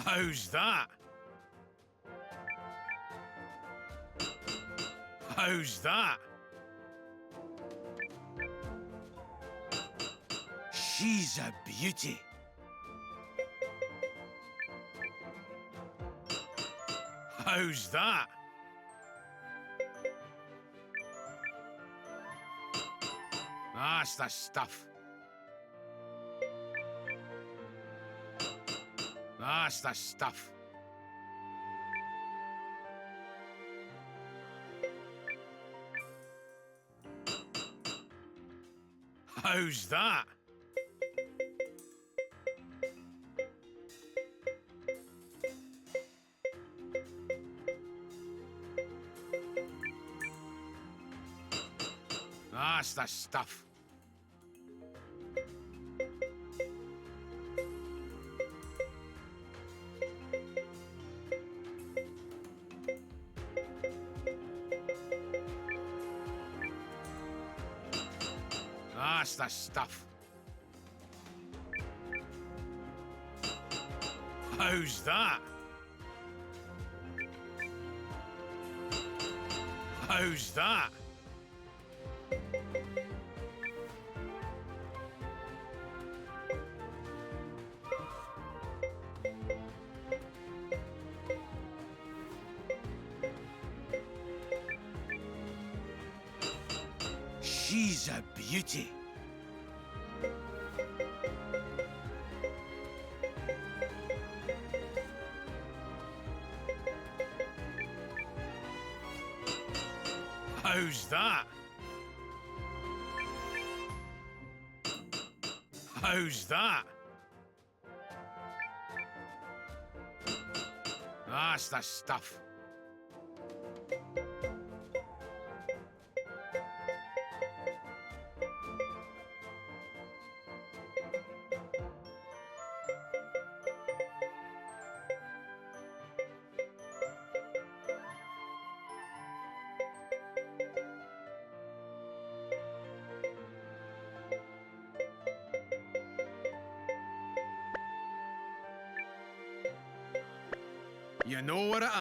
How's that? How's that? She's a beauty. How's that? That's the stuff. That's the stuff. How's that? That's the stuff. That's the stuff. How's that? How's that? She's a beauty. How's that? How's that? That's the stuff. You know what I...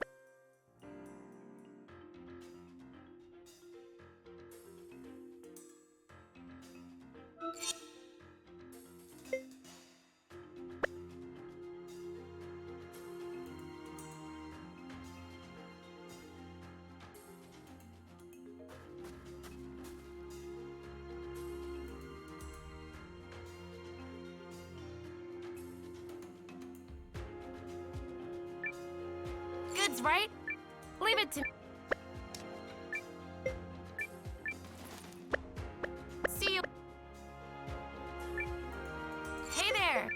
Goods, right? Leave it to me. See you. Hey there.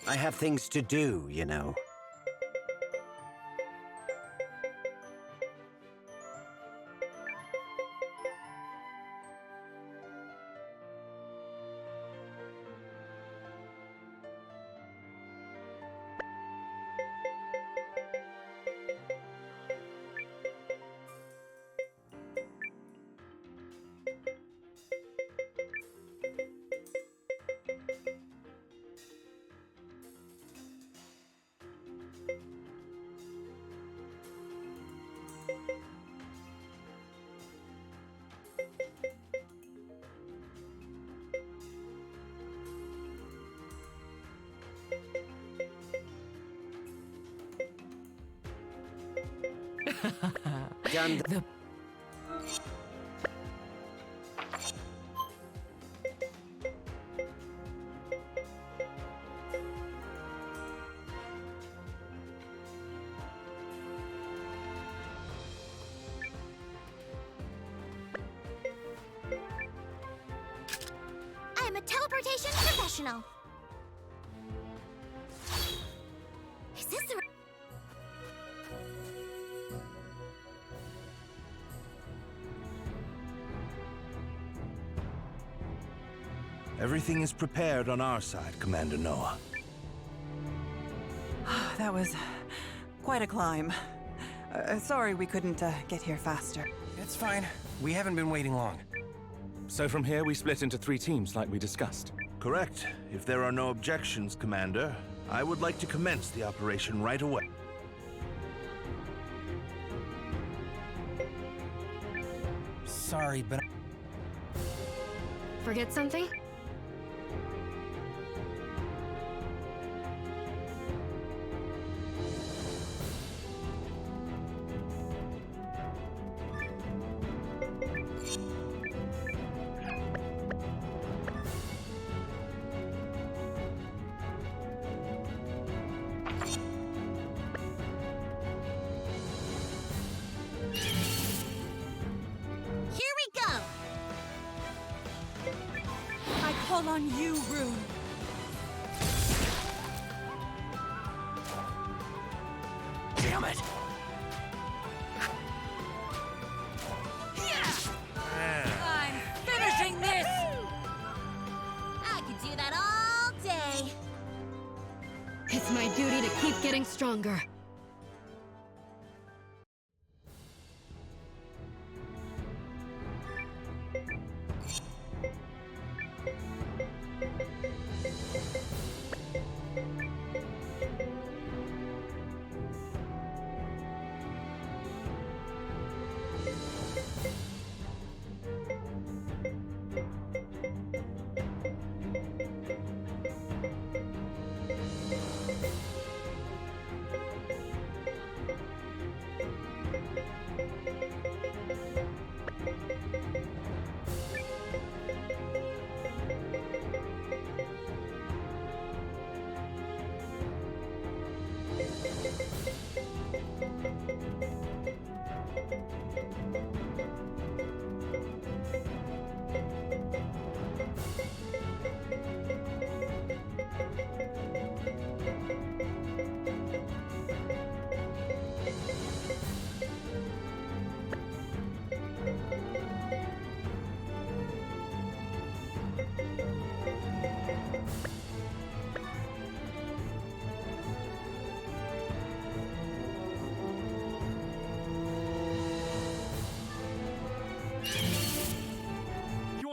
I have things to do, you know. The I'm a teleportation professional. Is this the... Everything is prepared on our side, Commander Noah. That was quite a climb. Sorry we couldn't get here faster. It's fine. We haven't been waiting long. So from here, we split into 3 teams like we discussed. Correct. If there are no objections, Commander, I would like to commence the operation right away. Sorry, but... Forget something? Call on you, Rune. Damn it! I'm finishing this! I could do that all day. It's my duty to keep getting stronger.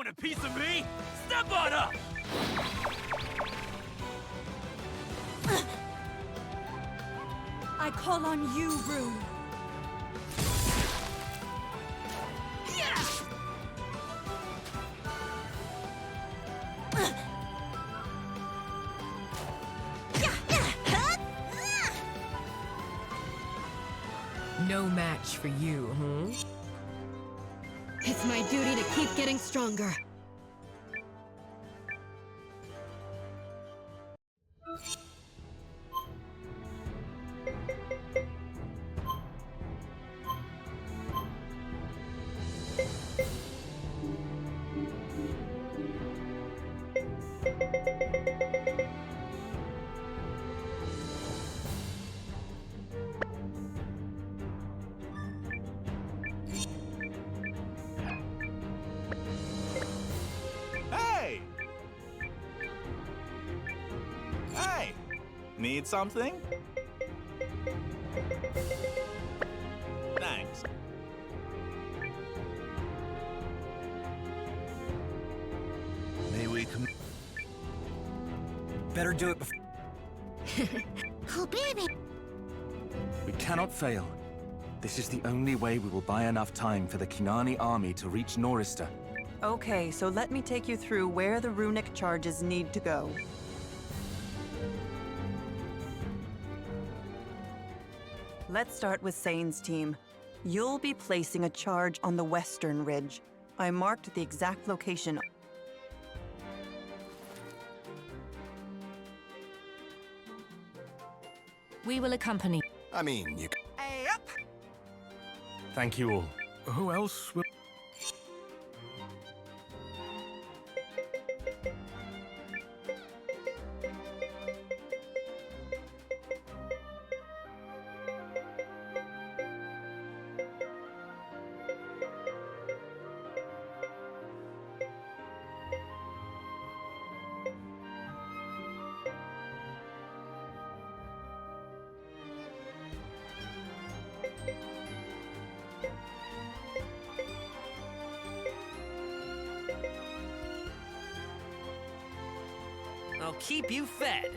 A piece of me? Step on up! I call on you, Rune. No match for you, hmm? It's my duty to keep getting stronger. Need something? Thanks. May we come? Better do it before... Oh, baby! We cannot fail. This is the only way we will buy enough time for the Kinani army to reach Norista. Okay, so let me take you through where the runic charges need to go. Let's start with Seign's team. You'll be placing a charge on the western ridge. I marked the exact location. We will accompany. I mean, you... Hey, up! Thank you all. Who else will... I'll keep you fed.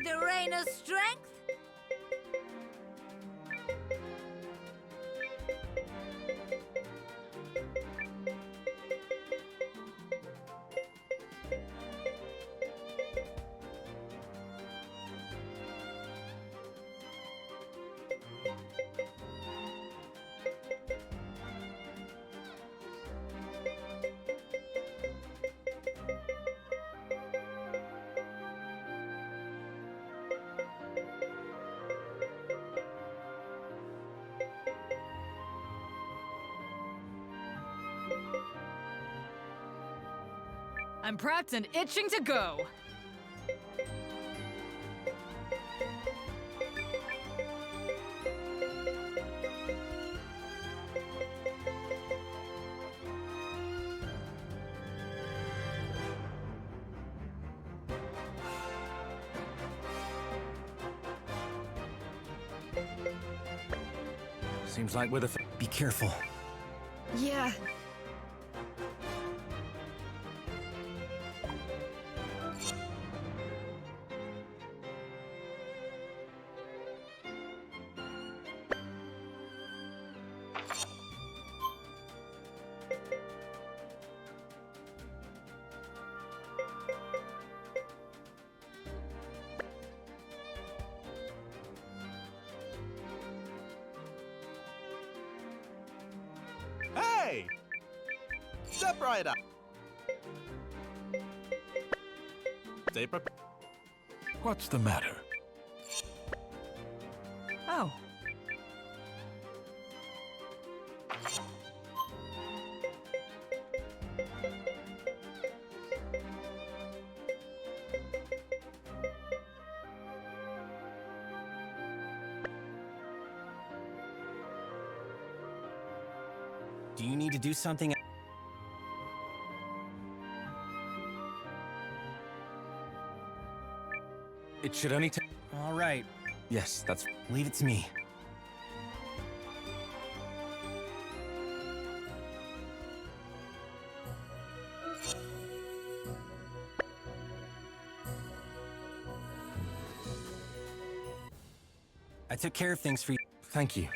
the Rainer's strength? I'm prepped and itching to go. Seems like we're the Be careful. Yeah. Hey! Step right up. Stay prepared. What's the matter? Oh. Do you need to do something? It should only take... All right. Yes, that's... Leave it to me. I took care of things for you. Thank you.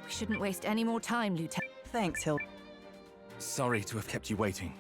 We shouldn't waste any more time, Lieutenant. Thanks, Hill. Sorry to have kept you waiting.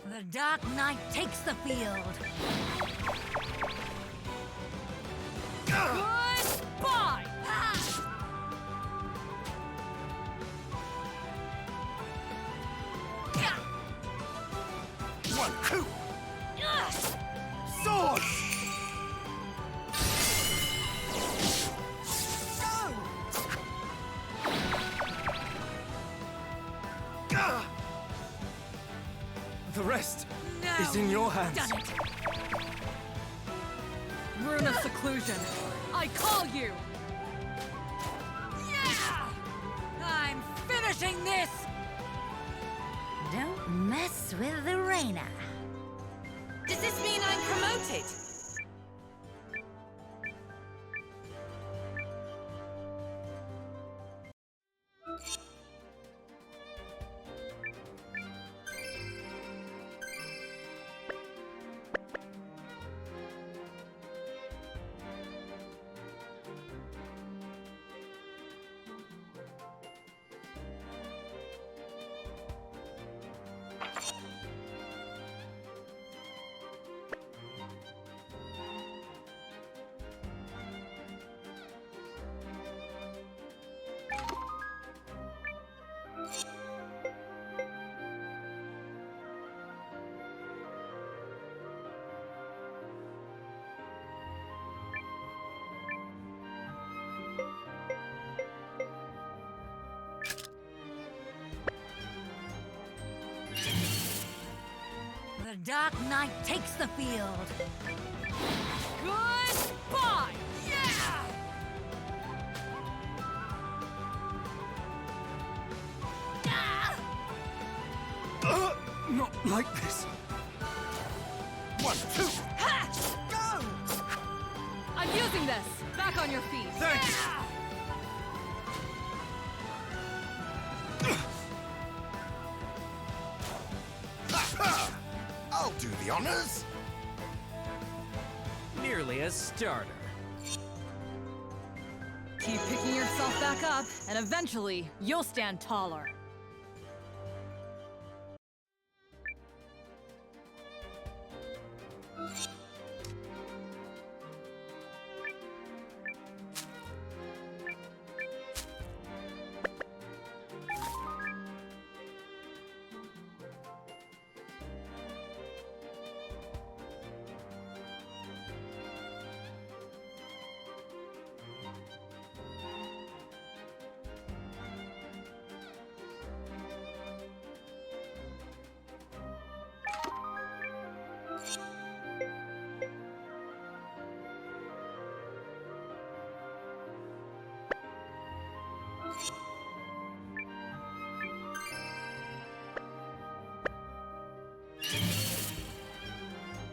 The Dark Knight takes the field. Goodbye! One, two! Sword! The rest is in your hands. Done it. Rune of seclusion. I call you. Yeah! I'm finishing this! Don't mess with the Rainer. Does this mean I'm promoted? Dark Knight takes the field. Goodbye! Yeah! Not like this. 1, 2, Ha! go! I'm using this. Back on your feet. Thanks. I'll do the honors. Merely a starter. Keep picking yourself back up, and eventually, you'll stand taller.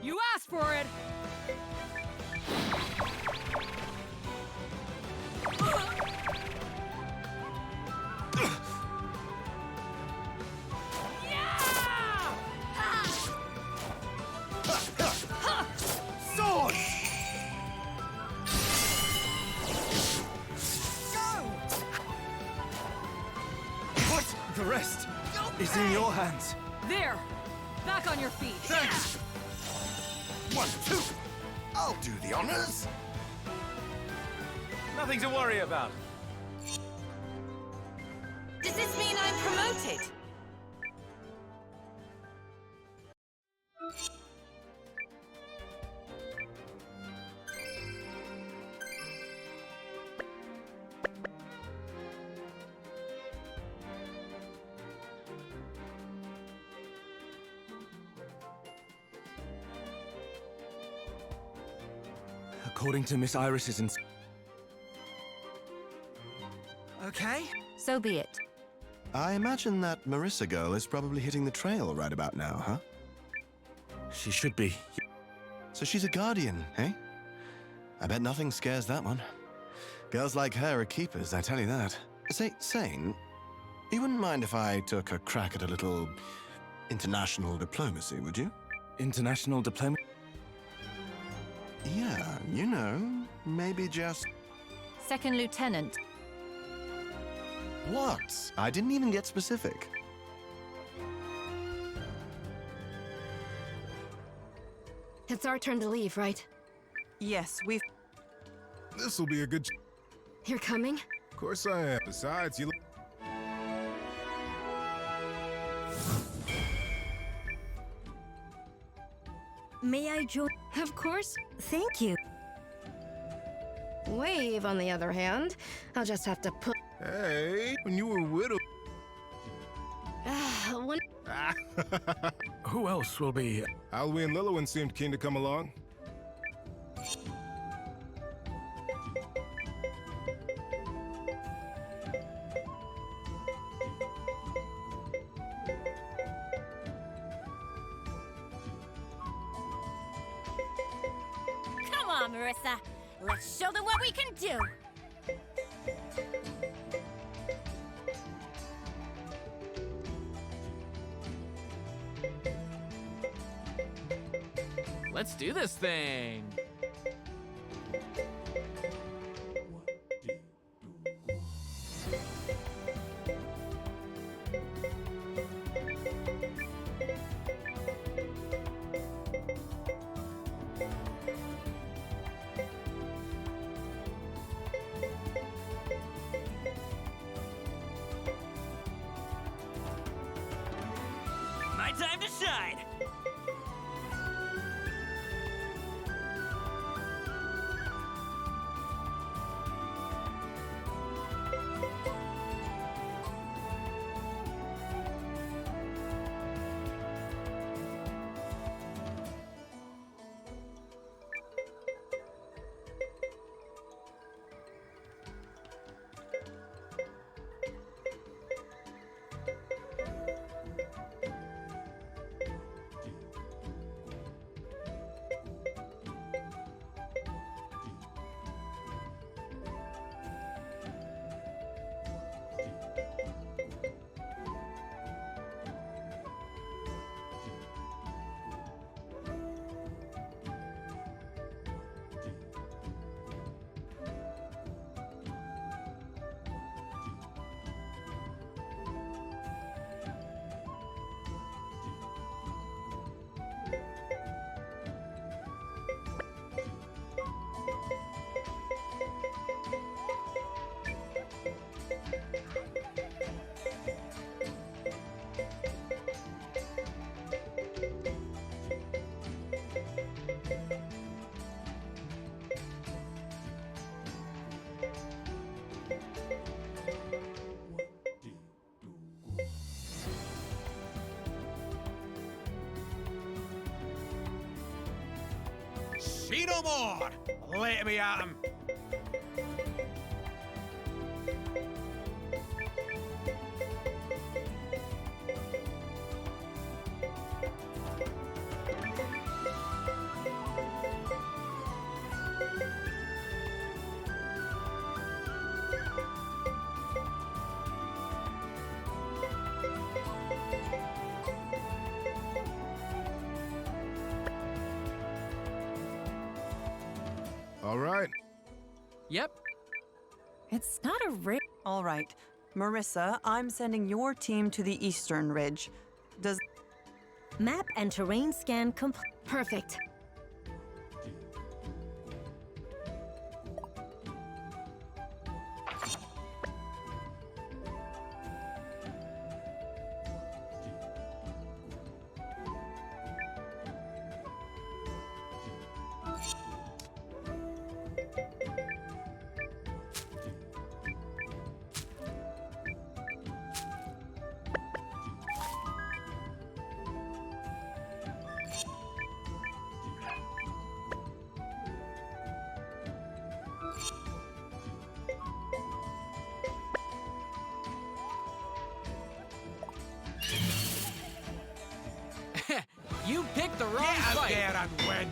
You asked for it! Sword! What? The rest is in your hands. There! Back on your feet. Thanks. 1, 2, I'll do the honors. Nothing to worry about. Does this mean I'm promoted? According to Miss Iris's Okay. So be it. I imagine that Marissa girl is probably hitting the trail right about now, huh? She should be. So she's a guardian, eh? I bet nothing scares that one. Girls like her are keepers, I tell you that. Say, Seign, you wouldn't mind if I took a crack at a little international diplomacy, would you? International diplomacy? Yeah, you know, maybe just... Second Lieutenant. What? I didn't even get specific. It's our turn to leave, right? Yes, we've... This'll be a good... You're coming? Of course I am. Besides, you... May I join? Of course. Thank you. Wave, on the other hand, I'll just have to put... Hey, when you were widowed... when... Who else will be... Alwy and Lillowin seemed keen to come along. Come on, Marissa. Let's show them what we can do. Let's do this thing. My time to shine. See no more! Let me at him! All right. Yep. It's not a ridge. All right. Marissa, I'm sending your team to the eastern ridge. Does Map and terrain scan complete. Perfect. You picked the wrong Get out fight. there and win!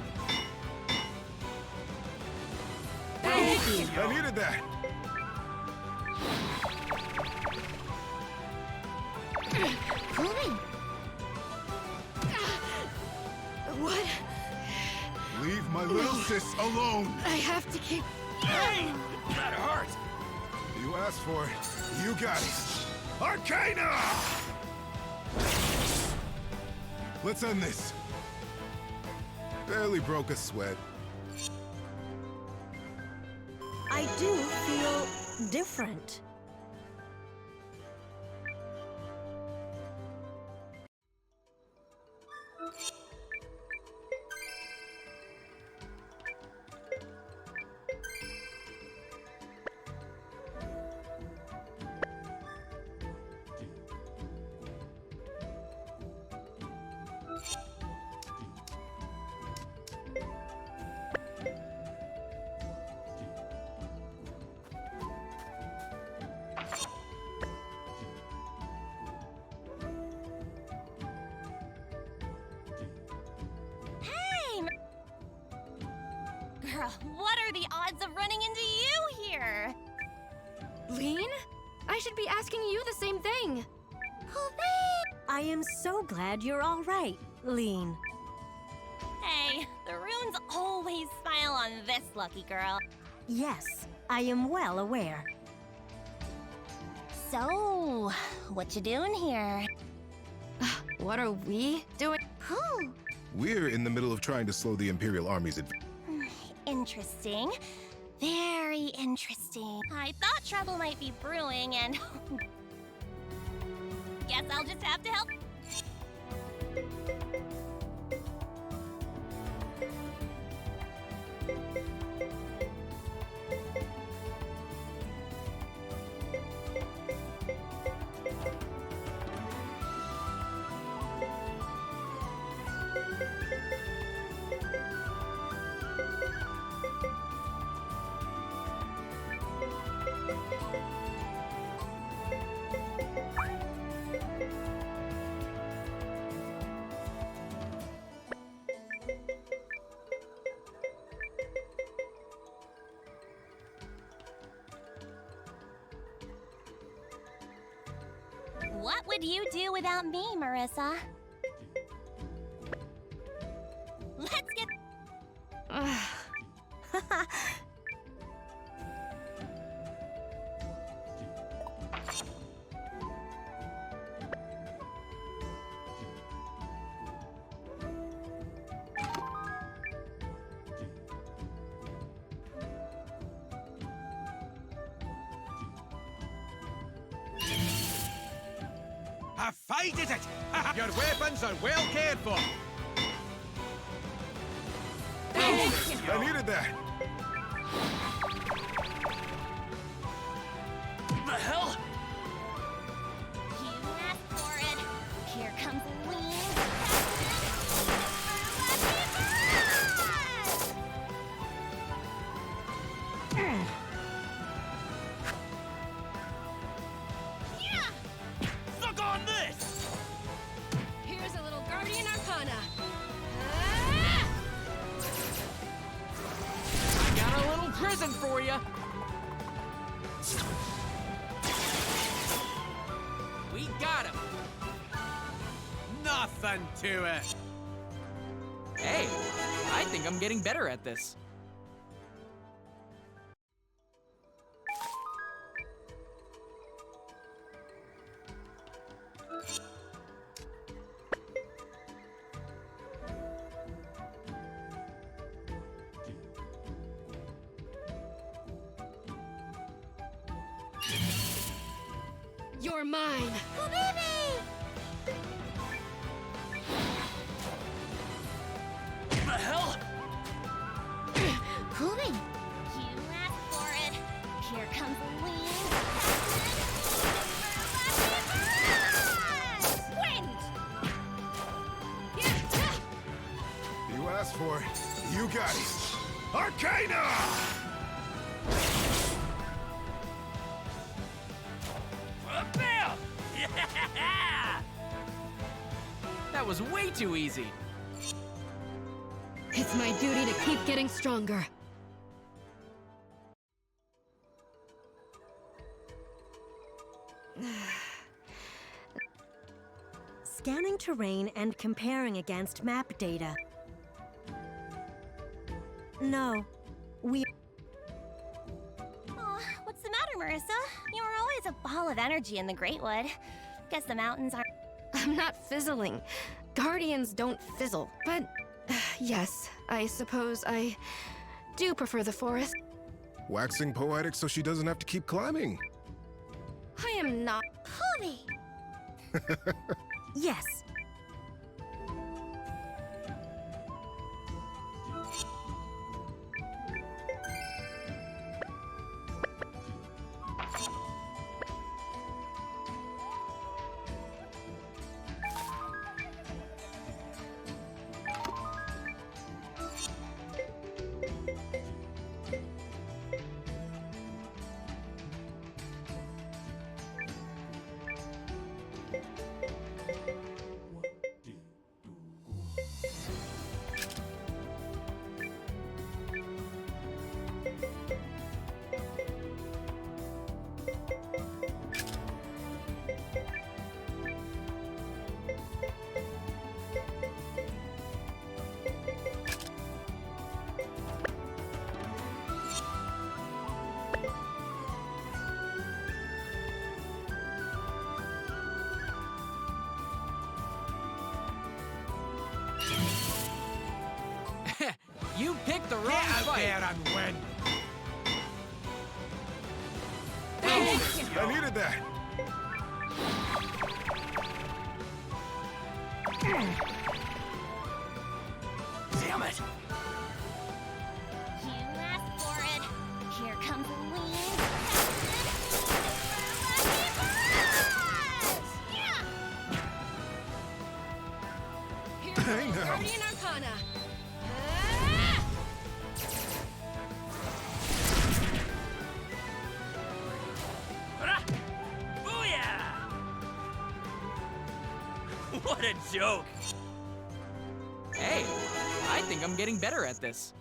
Thank you. I needed that. What? Leave my little sis alone. I have to keep... Hey! That hurt! You asked for it. You got it. Arcana! Let's end this. Barely broke a sweat. I do feel different. Girl, what are the odds of running into you here? Lean? I should be asking you the same thing. I am so glad you're all right, Lean. Hey, the runes always smile on this lucky girl. Yes, I am well aware. So, what you doing here? What are we doing? We're in the middle of trying to slow the Imperial Army's advance. Interesting. Very interesting. I thought trouble might be brewing and... Guess I'll just have to help. What would you do without me, Marissa? Let's get... Have fighted it! Your weapons are well cared for. I needed that. The hell? You asked for it. Here comes Lean. turn. Suck on this! Here's a little Guardian Arcana. I got a little present for you. We got him. Nothing to it. Hey, I think I'm getting better at this. You're mine. The hell? Hooey! You asked for it. Here comes the lean. Wind! You asked for it. You got it. Arcana! Bam! Yeah! That was way too easy. It's my duty to keep getting stronger. Scanning terrain and comparing against map data. No, we... Aw, what's the matter, Marissa? You were always a ball of energy in the Greatwood. Guess the mountains are... I'm not fizzling. Guardians don't fizzle. But, yes, I suppose I do prefer the forest. Waxing poetic so she doesn't have to keep climbing. I am not... Hooey! Yes. You picked the wrong Get out fight. there and win. I needed that. Damn it! You asked for it. Here comes the lean. Hey, now. Guardian Arcana. Booyah! What a joke! Hey, I think I'm getting better at this.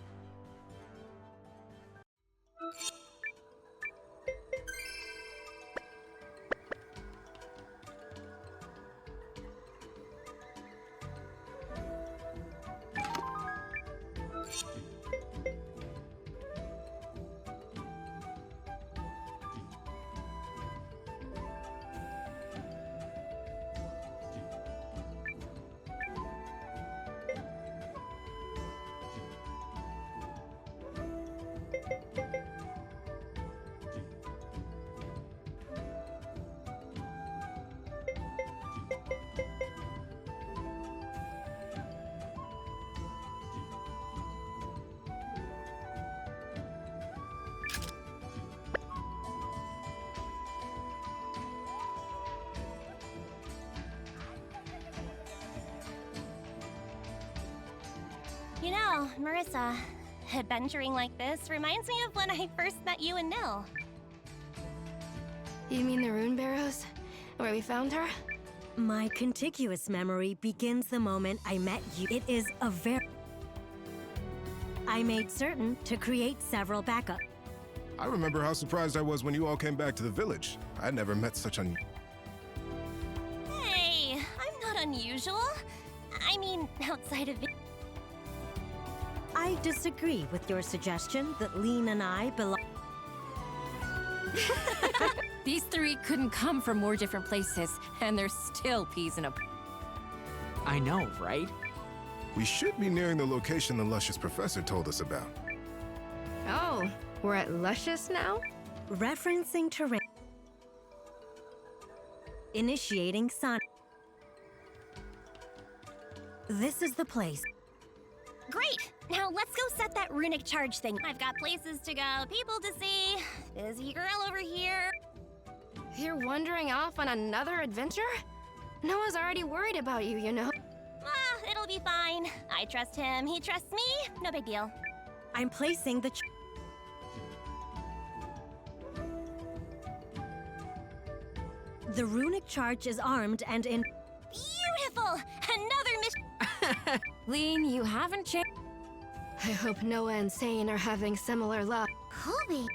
You know, Marissa, Adventuring like this reminds me of when I first met you and Nil. You mean the rune barrows? Where we found her? My contiguous memory begins the moment I met you. It is a very... I made certain to create several backup. I remember how surprised I was when you all came back to the village. I never met such an... Hey, I'm not unusual. I mean, outside of it. I disagree with your suggestion that Lean and I belong... These three couldn't come from more different places, and they're still peas in a... I know, right? We should be nearing the location the luscious professor told us about. Oh, we're at Luscious now? Referencing terrain. Initiating Sonic. This is the place. Great! Now let's go set that runic charge thing. I've got places to go, people to see. Busy girl over here. You're wandering off on another adventure? Noah's already worried about you, you know. Ah, it'll be fine. I trust him, he trusts me. No big deal. I'm placing the... The runic charge is armed and in... Beautiful! Another mission! Lean, you haven't changed. I hope Noah and Seign are having similar luck. Colby!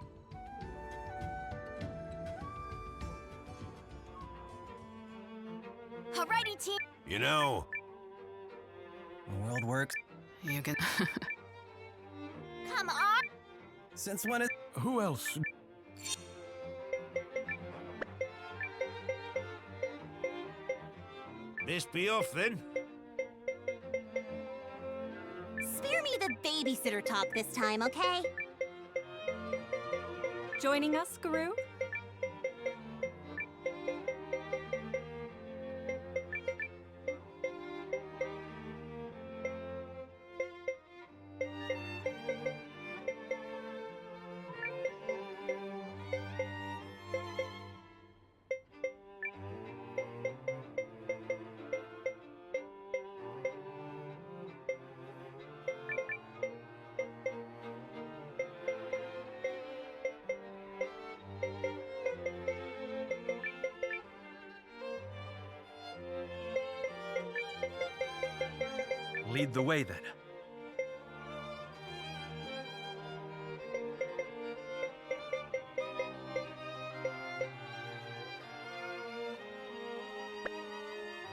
Alrighty, team. You know... The world works. You can... Come on! Since when is... Who else? This be off then? Spare me the babysitter talk this time, okay? Joining us, Guru? Lead the way, then.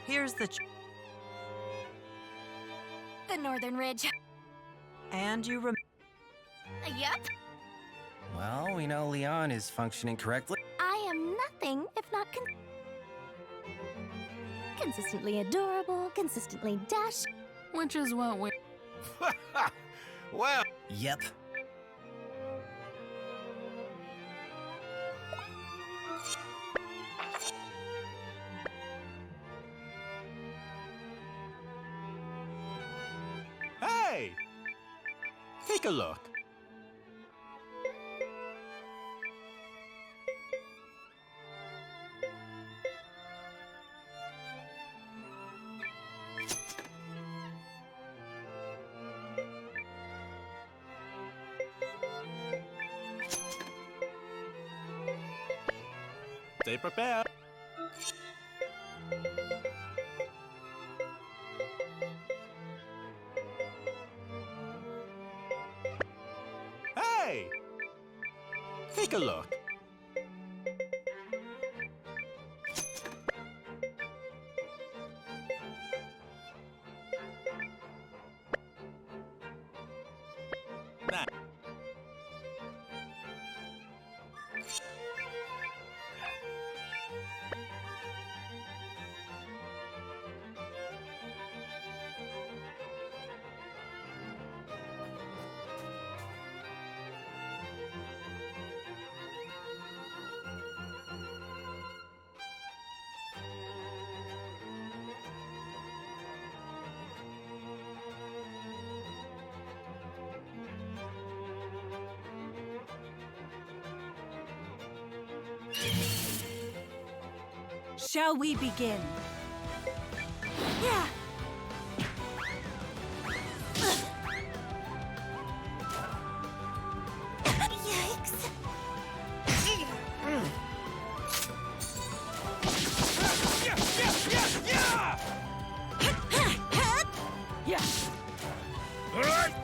Here's the... The Northern Ridge. And you rem... Yep. Well, we know Leon is functioning correctly. I am nothing if not consistently adorable, consistently dash. Which is what we... Well... Yep. Hey! Take a look. Stay prepared. Hey! Take a look. Nah. Shall we begin? Yeah! Yikes!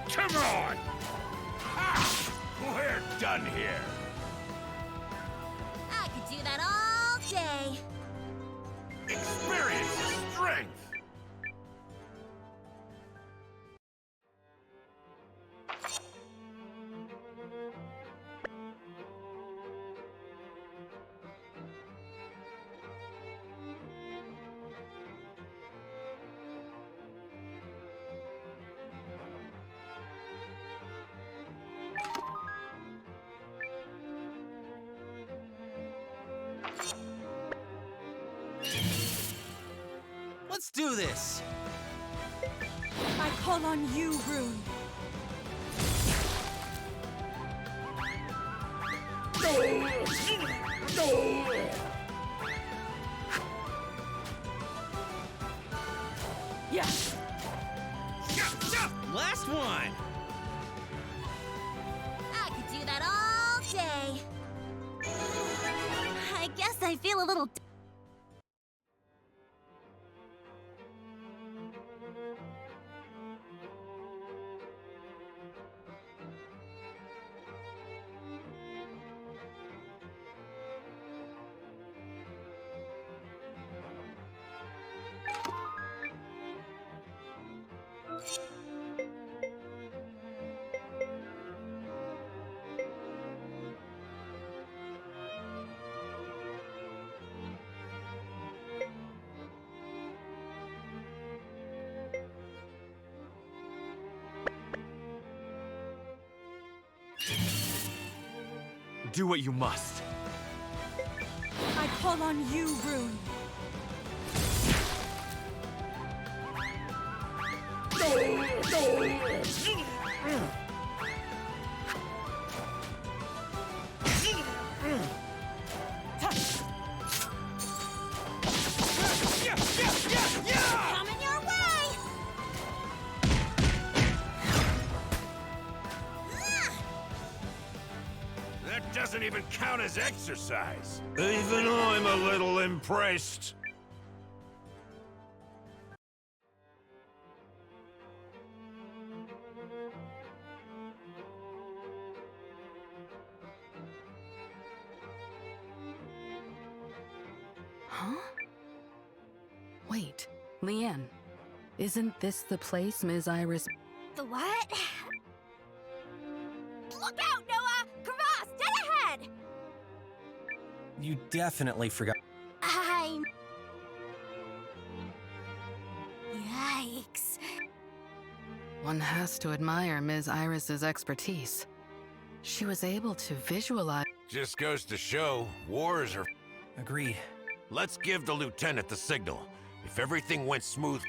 Come on! Ha! We're done here. I could do that all day. Experience is strength. Let's do this! I call on you, Rune. Yes! Last one! I could do that all day. I guess I feel a little... Do what you must. I call on you, Rune. Coming your way! That doesn't even count as exercise. Even I'm a little impressed. Huh? Wait, Leanne, isn't this the place Ms. Iris... The what? Look out, Noah! Cross! Dead ahead! You definitely forgot. Yikes. One has to admire Ms. Iris's expertise. She was able to visualize... Just goes to show, wars are... Agreed. Let's give the lieutenant the signal. If everything went smooth...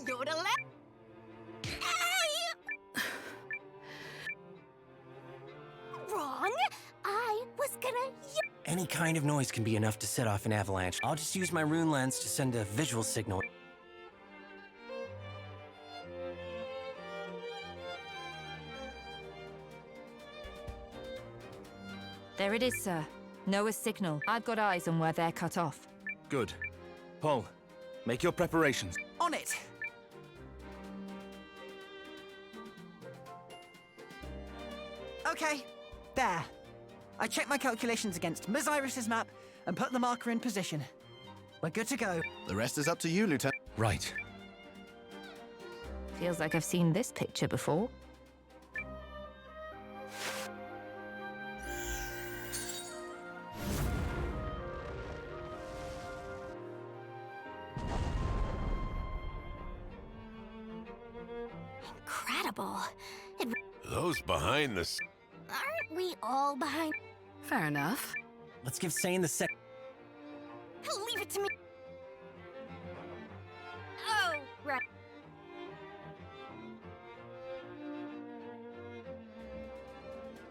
Yodel. Wrong. I was gonna... Any kind of noise can be enough to set off an avalanche. I'll just use my rune lens to send a visual signal. There it is, sir. Noah's signal. I've got eyes on where they're cut off. Good. Paul, make your preparations. On it! Okay, there. I checked my calculations against Ms. Iris's map and put the marker in position. We're good to go. The rest is up to you, Lieutenant. Right. Feels like I've seen this picture before. Incredible. Those behind the... Aren't we all behind? Fair enough. Let's give Seign the sec... Leave it to me. Oh, right.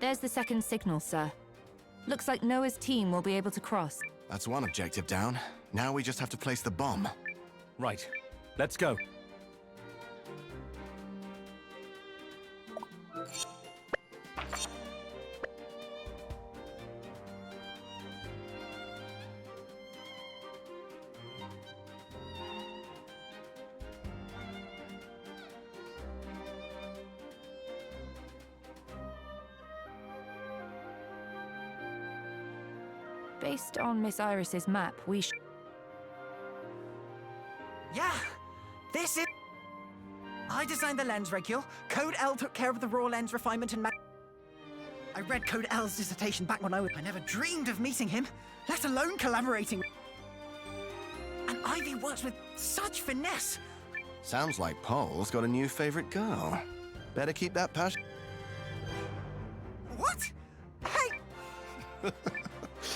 There's the second signal, sir. Looks like Noah's team will be able to cross. That's one objective down. Now we just have to place the bomb. Right. Let's go. Based on Miss Iris's map, we should... Yeah, this is... I designed the lens regule. Code L took care of the raw lens refinement and I read Code L's dissertation back when I never dreamed of meeting him, let alone collaborating. And Ivy works with such finesse. Sounds like Paul's got a new favorite girl. Better keep that passion. What? Hey!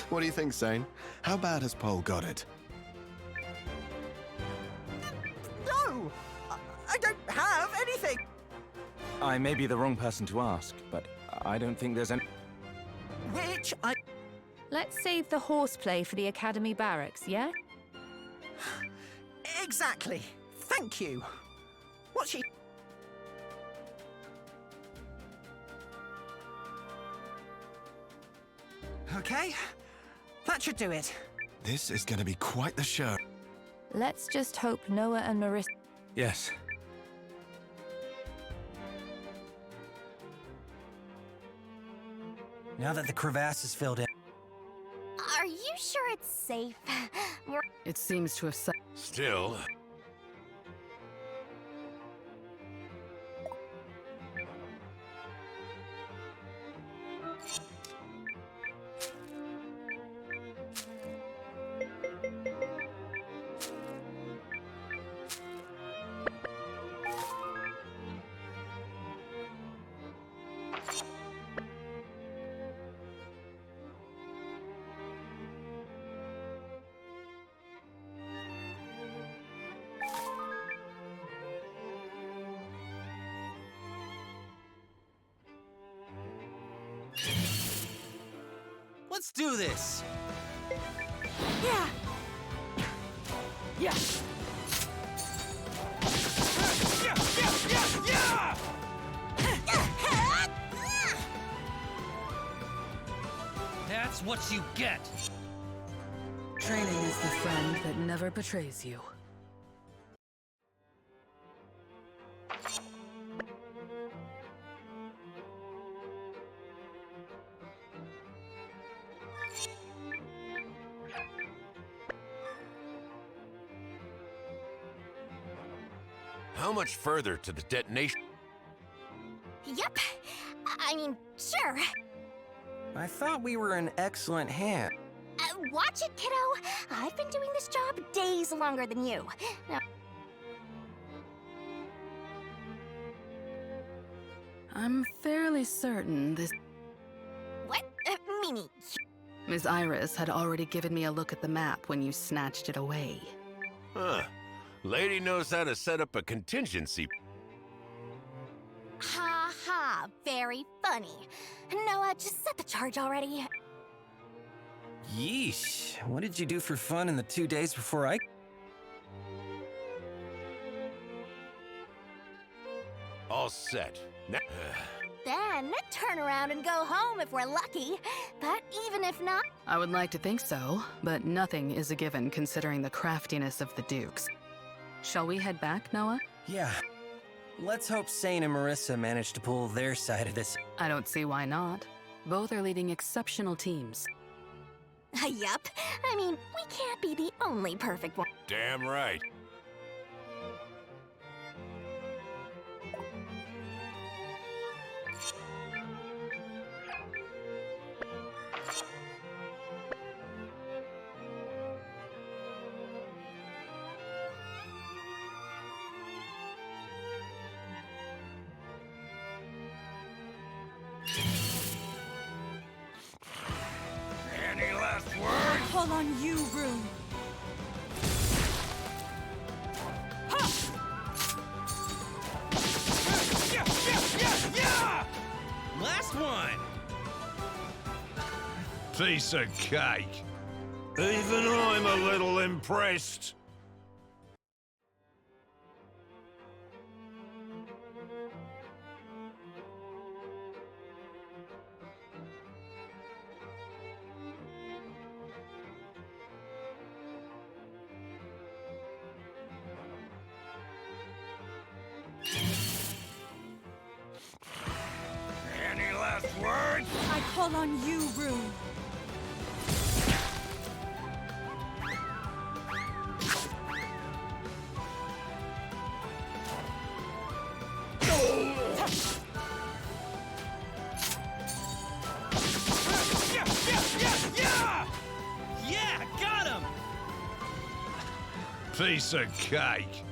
What do you think, Seign? How bad has Paul got it? No! I don't have anything! I may be the wrong person to ask, but I don't think there's any... Which I... Let's save the horseplay for the Academy barracks, yeah? Exactly. Thank you. What's she... Okay, that should do it. This is going to be quite the show. Let's just hope Noah and Marissa... Yes. Now that the crevasse is filled in... Are you sure it's safe? It seems to have... Still... Let's do this! Yeah! Yeah! That's what you get! Training is the friend that never betrays you. How much further to the detonation? Yep. I mean, sure. I thought we were in excellent hand. Watch it, kiddo. I've been doing this job days longer than you. Now, I'm fairly certain this... what? Mimi. Ms. Iris had already given me a look at the map when you snatched it away. Huh. Lady knows how to set up a contingency. Ha ha. Very funny. Noah, just set the charge already. Yeesh. What did you do for fun in the 2 days before I... All set. Now... Then turn around and go home if we're lucky. But even if not... I would like to think so, but nothing is a given considering the craftiness of the Dukes. Shall we head back, Noah? Yeah. Let's hope Seign and Marissa manage to pull their side of this. I don't see why not. Both are leading exceptional teams. Yup. I mean, we can't be the only perfect one. Damn right. Any last words? I call on you, Rune. Last one! Piece of cake. Even I'm a little impressed. Any last words? I call on you, Rune. piece of cake.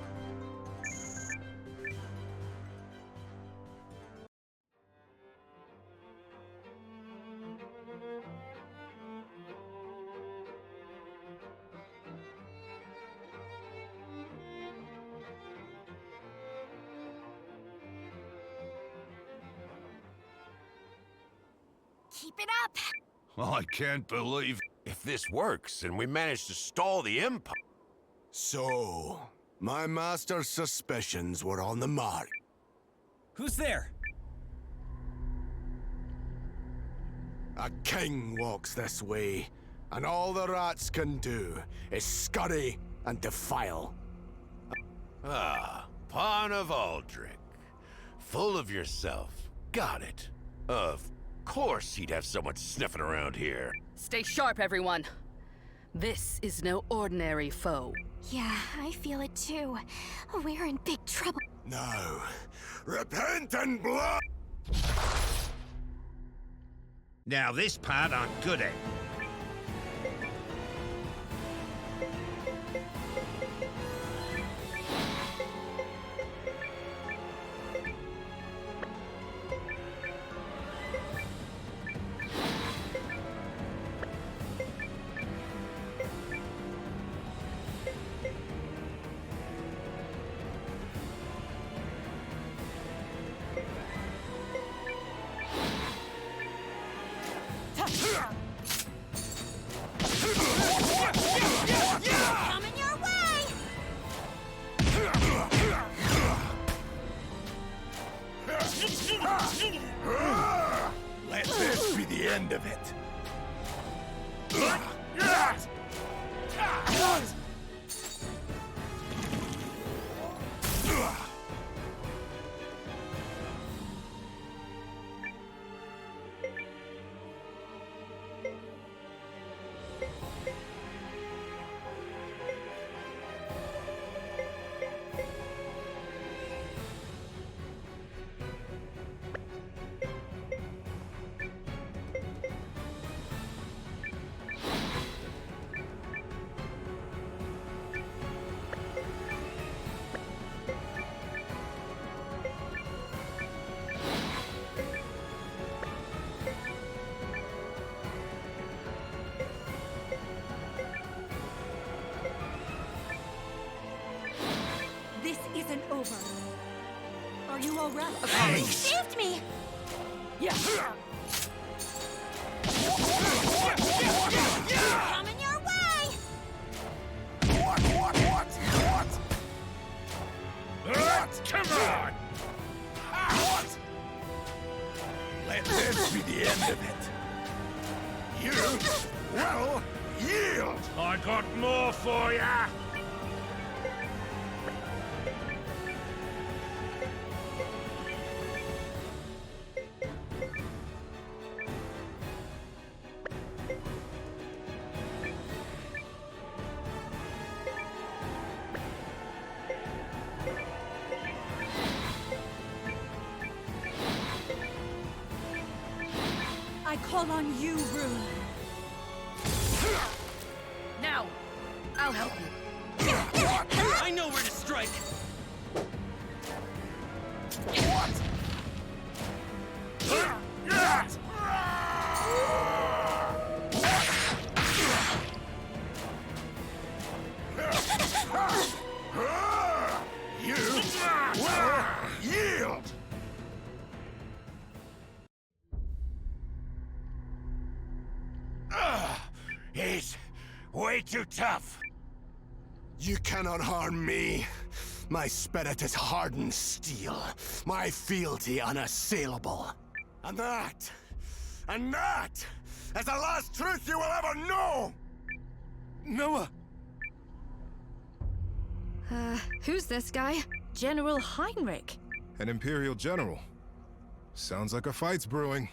Keep it up! I can't believe if this works and we manage to stall the Empire. So, my master's suspicions were on the mark. Who's there? A king walks this way, and all the rats can do is scurry and defile. Ah, Pawn of Aldrich. Full of yourself. Got it. Of course he'd have someone sniffing around here. Stay sharp, everyone. This is no ordinary foe. Yeah, I feel it too. We're in big trouble. Now, repent in blood! Now this part I'm good at. Coming your way! Let this be the end of it. This isn't over. Are you all right? You saved me! Yeah. Coming your way! Come on! Let this be the end of it. You will yield! I got more for ya! I call on you, Rune. Now, I'll help you. I know where to strike. You will yield! He's way too tough. You cannot harm me. My spirit is hardened steel, my fealty unassailable. And that is the last truth you will ever know! Noah! Who's this guy? General Heinrich. An Imperial general. Sounds like a fight's brewing.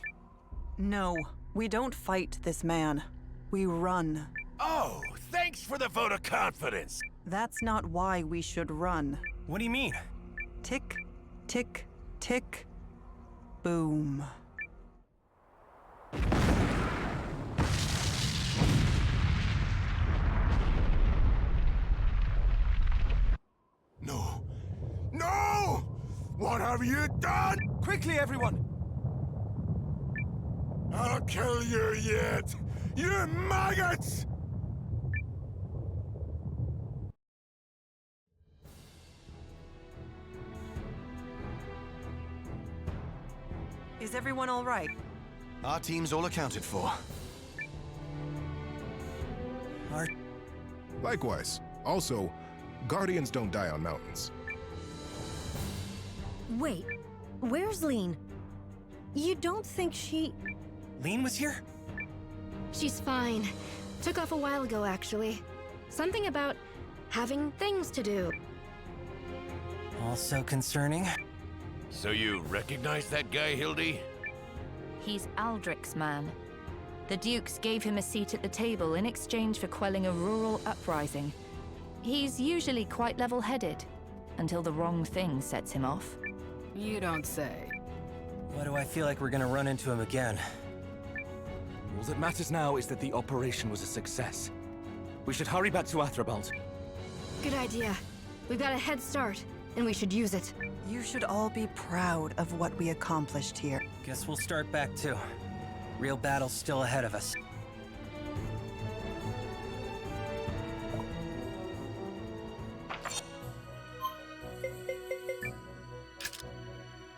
No, we don't fight this man. We run. Oh, thanks for the vote of confidence. That's not why we should run. What do you mean? Tick, tick, tick, boom. have you done? Quickly, everyone! I'll kill you yet! You maggots! Is everyone all right? Our team's all accounted for. Likewise. Also, guardians don't die on mountains. Wait, where's Lean? You don't think she... Lean was here? She's fine. Took off a while ago, actually. Something about having things to do. Also concerning. So you recognize that guy, Hildy? He's Aldrich's man. The Dukes gave him a seat at the table in exchange for quelling a rural uprising. He's usually quite level-headed, until the wrong thing sets him off. You don't say. Why do I feel like we're gonna run into him again? All that matters now is that the operation was a success. We should hurry back to Athrabald. Good idea. We've got a head start, and we should use it. You should all be proud of what we accomplished here. Guess we'll start back too. Real battle's still ahead of us.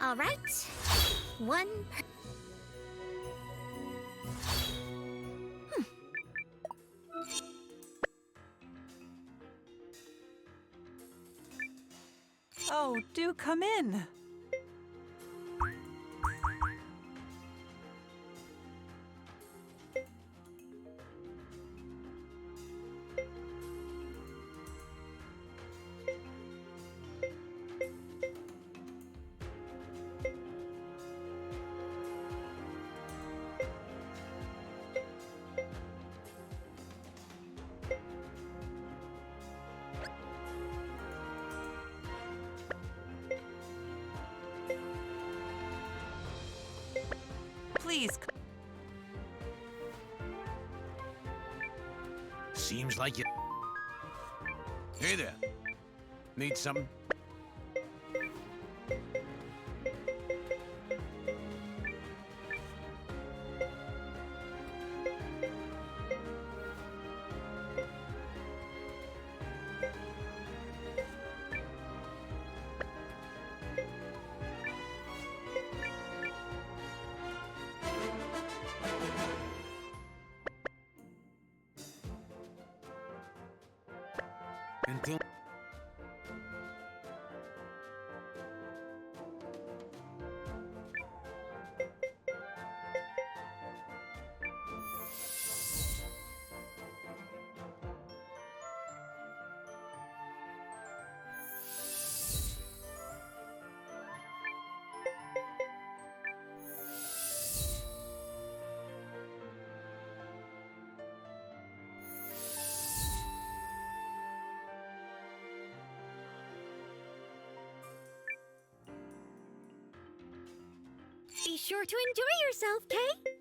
All right. One. Oh, do come in. Please. Seems like you... Hey there. Need something? Until... Be sure to enjoy yourself, Kay.